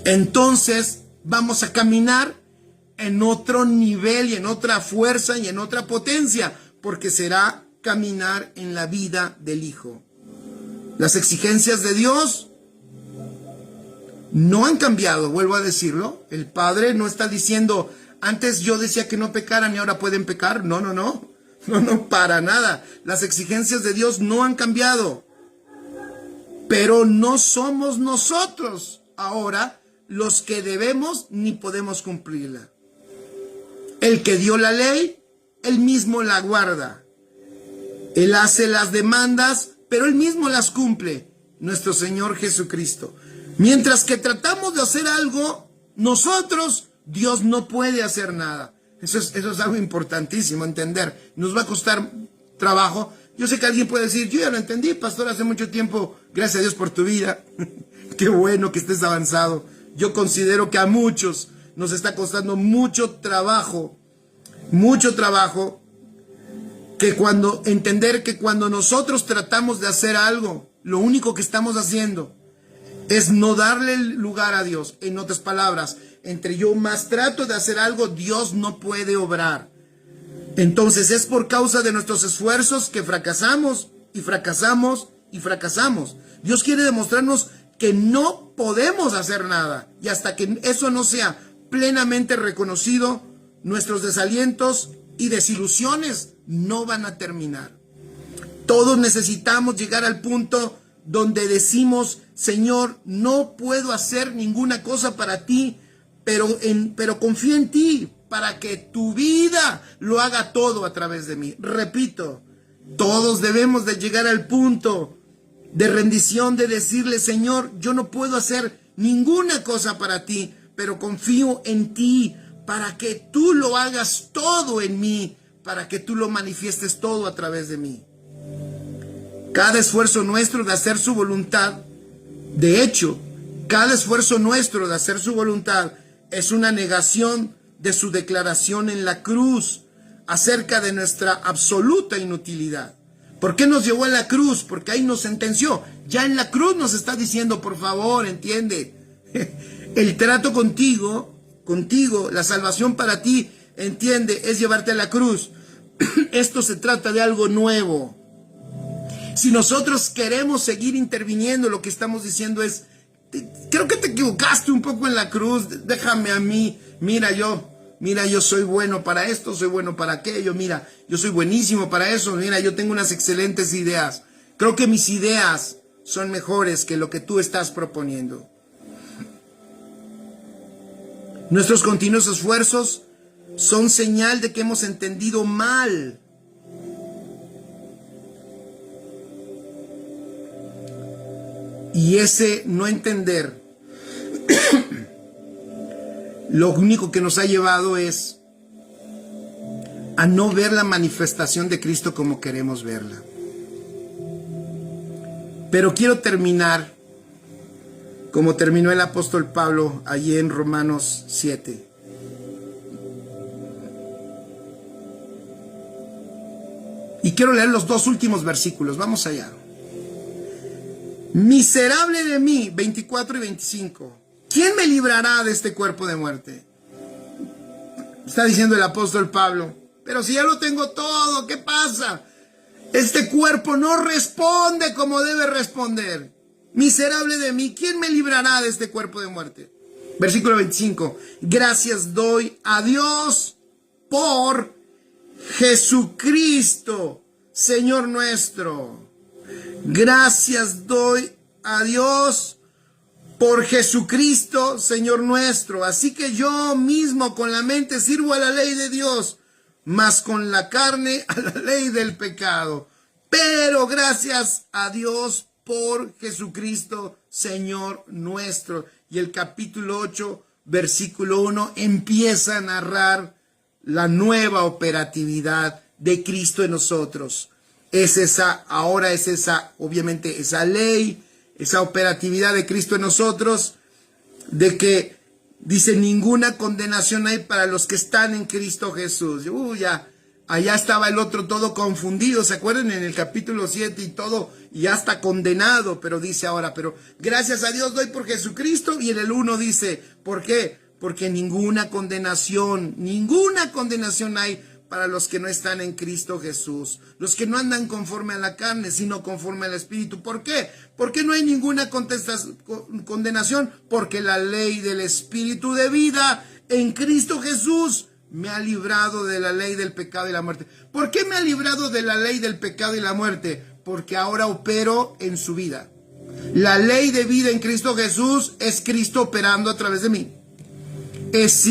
A: Entonces vamos a caminar en otro nivel y en otra fuerza y en otra potencia, porque será caminar en la vida del Hijo. Las exigencias de Dios no han cambiado, vuelvo a decirlo. El Padre no está diciendo, antes yo decía que no pecaran y ahora pueden pecar. No, para nada. Las exigencias de Dios no han cambiado. Pero no somos nosotros ahora los que debemos ni podemos cumplirla. El que dio la ley, él mismo la guarda. Él hace las demandas, pero él mismo las cumple. Nuestro Señor Jesucristo. Mientras que tratamos de hacer algo, nosotros, Dios no puede hacer nada. Eso es algo importantísimo, entender. Nos va a costar trabajo. Yo sé que alguien puede decir, yo ya lo entendí, pastor, hace mucho tiempo, gracias a Dios por tu vida. Qué bueno que estés avanzado. Yo considero que a muchos nos está costando mucho trabajo, entender que cuando nosotros tratamos de hacer algo, lo único que estamos haciendo es no darle lugar a Dios. En otras palabras, entre yo más trato de hacer algo, Dios no puede obrar. Entonces es por causa de nuestros esfuerzos que fracasamos y fracasamos y fracasamos. Dios quiere demostrarnos que no podemos hacer nada, y hasta que eso no sea plenamente reconocido, nuestros desalientos y desilusiones no van a terminar. Todos necesitamos llegar al punto donde decimos, Señor, no puedo hacer ninguna cosa para ti, pero confío en ti para que tu vida lo haga todo a través de mí. Repito, todos debemos de llegar al punto de rendición, de decirle, Señor, yo no puedo hacer ninguna cosa para ti, pero confío en ti para que tú lo hagas todo en mí, para que tú lo manifiestes todo a través de mí. Cada esfuerzo nuestro de hacer su voluntad, de hecho, cada esfuerzo nuestro de hacer su voluntad es una negación de su declaración en la cruz acerca de nuestra absoluta inutilidad. ¿Por qué nos llevó a la cruz? Porque ahí nos sentenció. Ya en la cruz nos está diciendo, por favor, entiende, el trato contigo, la salvación para ti, entiende, es llevarte a la cruz. Esto se trata de algo nuevo. Si nosotros queremos seguir interviniendo, lo que estamos diciendo es, creo que te equivocaste un poco en la cruz, déjame a mí, mira, yo soy bueno para esto, soy bueno para aquello, mira, yo soy buenísimo para eso, mira, yo tengo unas excelentes ideas. Creo que mis ideas son mejores que lo que tú estás proponiendo. Nuestros continuos esfuerzos son señal de que hemos entendido mal. Y ese no entender, lo único que nos ha llevado es a no ver la manifestación de Cristo como queremos verla. Pero quiero terminar como terminó el apóstol Pablo allí en Romanos 7. Y quiero leer los dos últimos versículos. Vamos allá. Miserable de mí, 24 y 25. ¿Quién me librará de este cuerpo de muerte? Está diciendo el apóstol Pablo. Pero si ya lo tengo todo, ¿qué pasa? Este cuerpo no responde como debe responder. Miserable de mí, ¿quién me librará de este cuerpo de muerte? Versículo 25. Gracias doy a Dios por Jesucristo, Señor nuestro. Gracias doy a Dios por Jesucristo, Señor nuestro. Así que yo mismo con la mente sirvo a la ley de Dios, mas con la carne a la ley del pecado. Pero gracias a Dios por Jesucristo, Señor nuestro. Y el capítulo 8, versículo 1, empieza a narrar la nueva operatividad de Cristo en nosotros. Obviamente esa ley, esa operatividad de Cristo en nosotros, de que dice, ninguna condenación hay para los que están en Cristo Jesús. Allá estaba el otro todo confundido, ¿se acuerdan? En el capítulo 7 y todo, ya está condenado, pero dice ahora, pero gracias a Dios doy por Jesucristo, y en el 1 dice, ¿por qué? Porque ninguna condenación hay para los que no están en Cristo Jesús, los que no andan conforme a la carne, sino conforme al Espíritu. ¿Por qué? Porque no hay ninguna condenación, porque la ley del Espíritu de vida en Cristo Jesús me ha librado de la ley del pecado y la muerte. ¿Por qué me ha librado de la ley del pecado y la muerte? Porque ahora opero en su vida. La ley de vida en Cristo Jesús es Cristo operando a través de mí. Es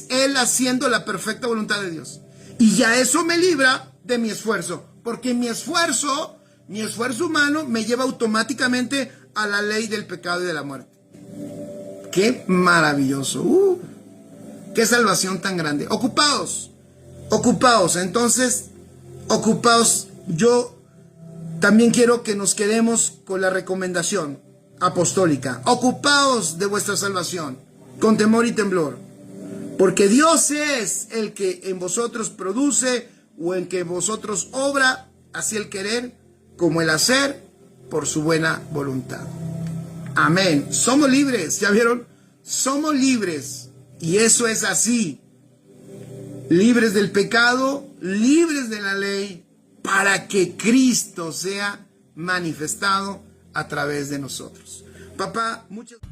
A: Él haciendo la perfecta voluntad de Dios. Y ya eso me libra de mi esfuerzo, porque mi esfuerzo humano me lleva automáticamente a la ley del pecado y de la muerte. ¡Qué maravilloso! ¡Qué salvación tan grande! Ocupados. Ocupaos, entonces, ocupaos. Yo también quiero que nos quedemos con la recomendación apostólica. Ocupaos de vuestra salvación, con temor y temblor, porque Dios es el que en vosotros produce o en que vosotros obra, así el querer como el hacer, por su buena voluntad. Amén. Somos libres, ¿ya vieron? Somos libres, y eso es así. Libres del pecado, libres de la ley, para que Cristo sea manifestado a través de nosotros. Papá, muchas gracias.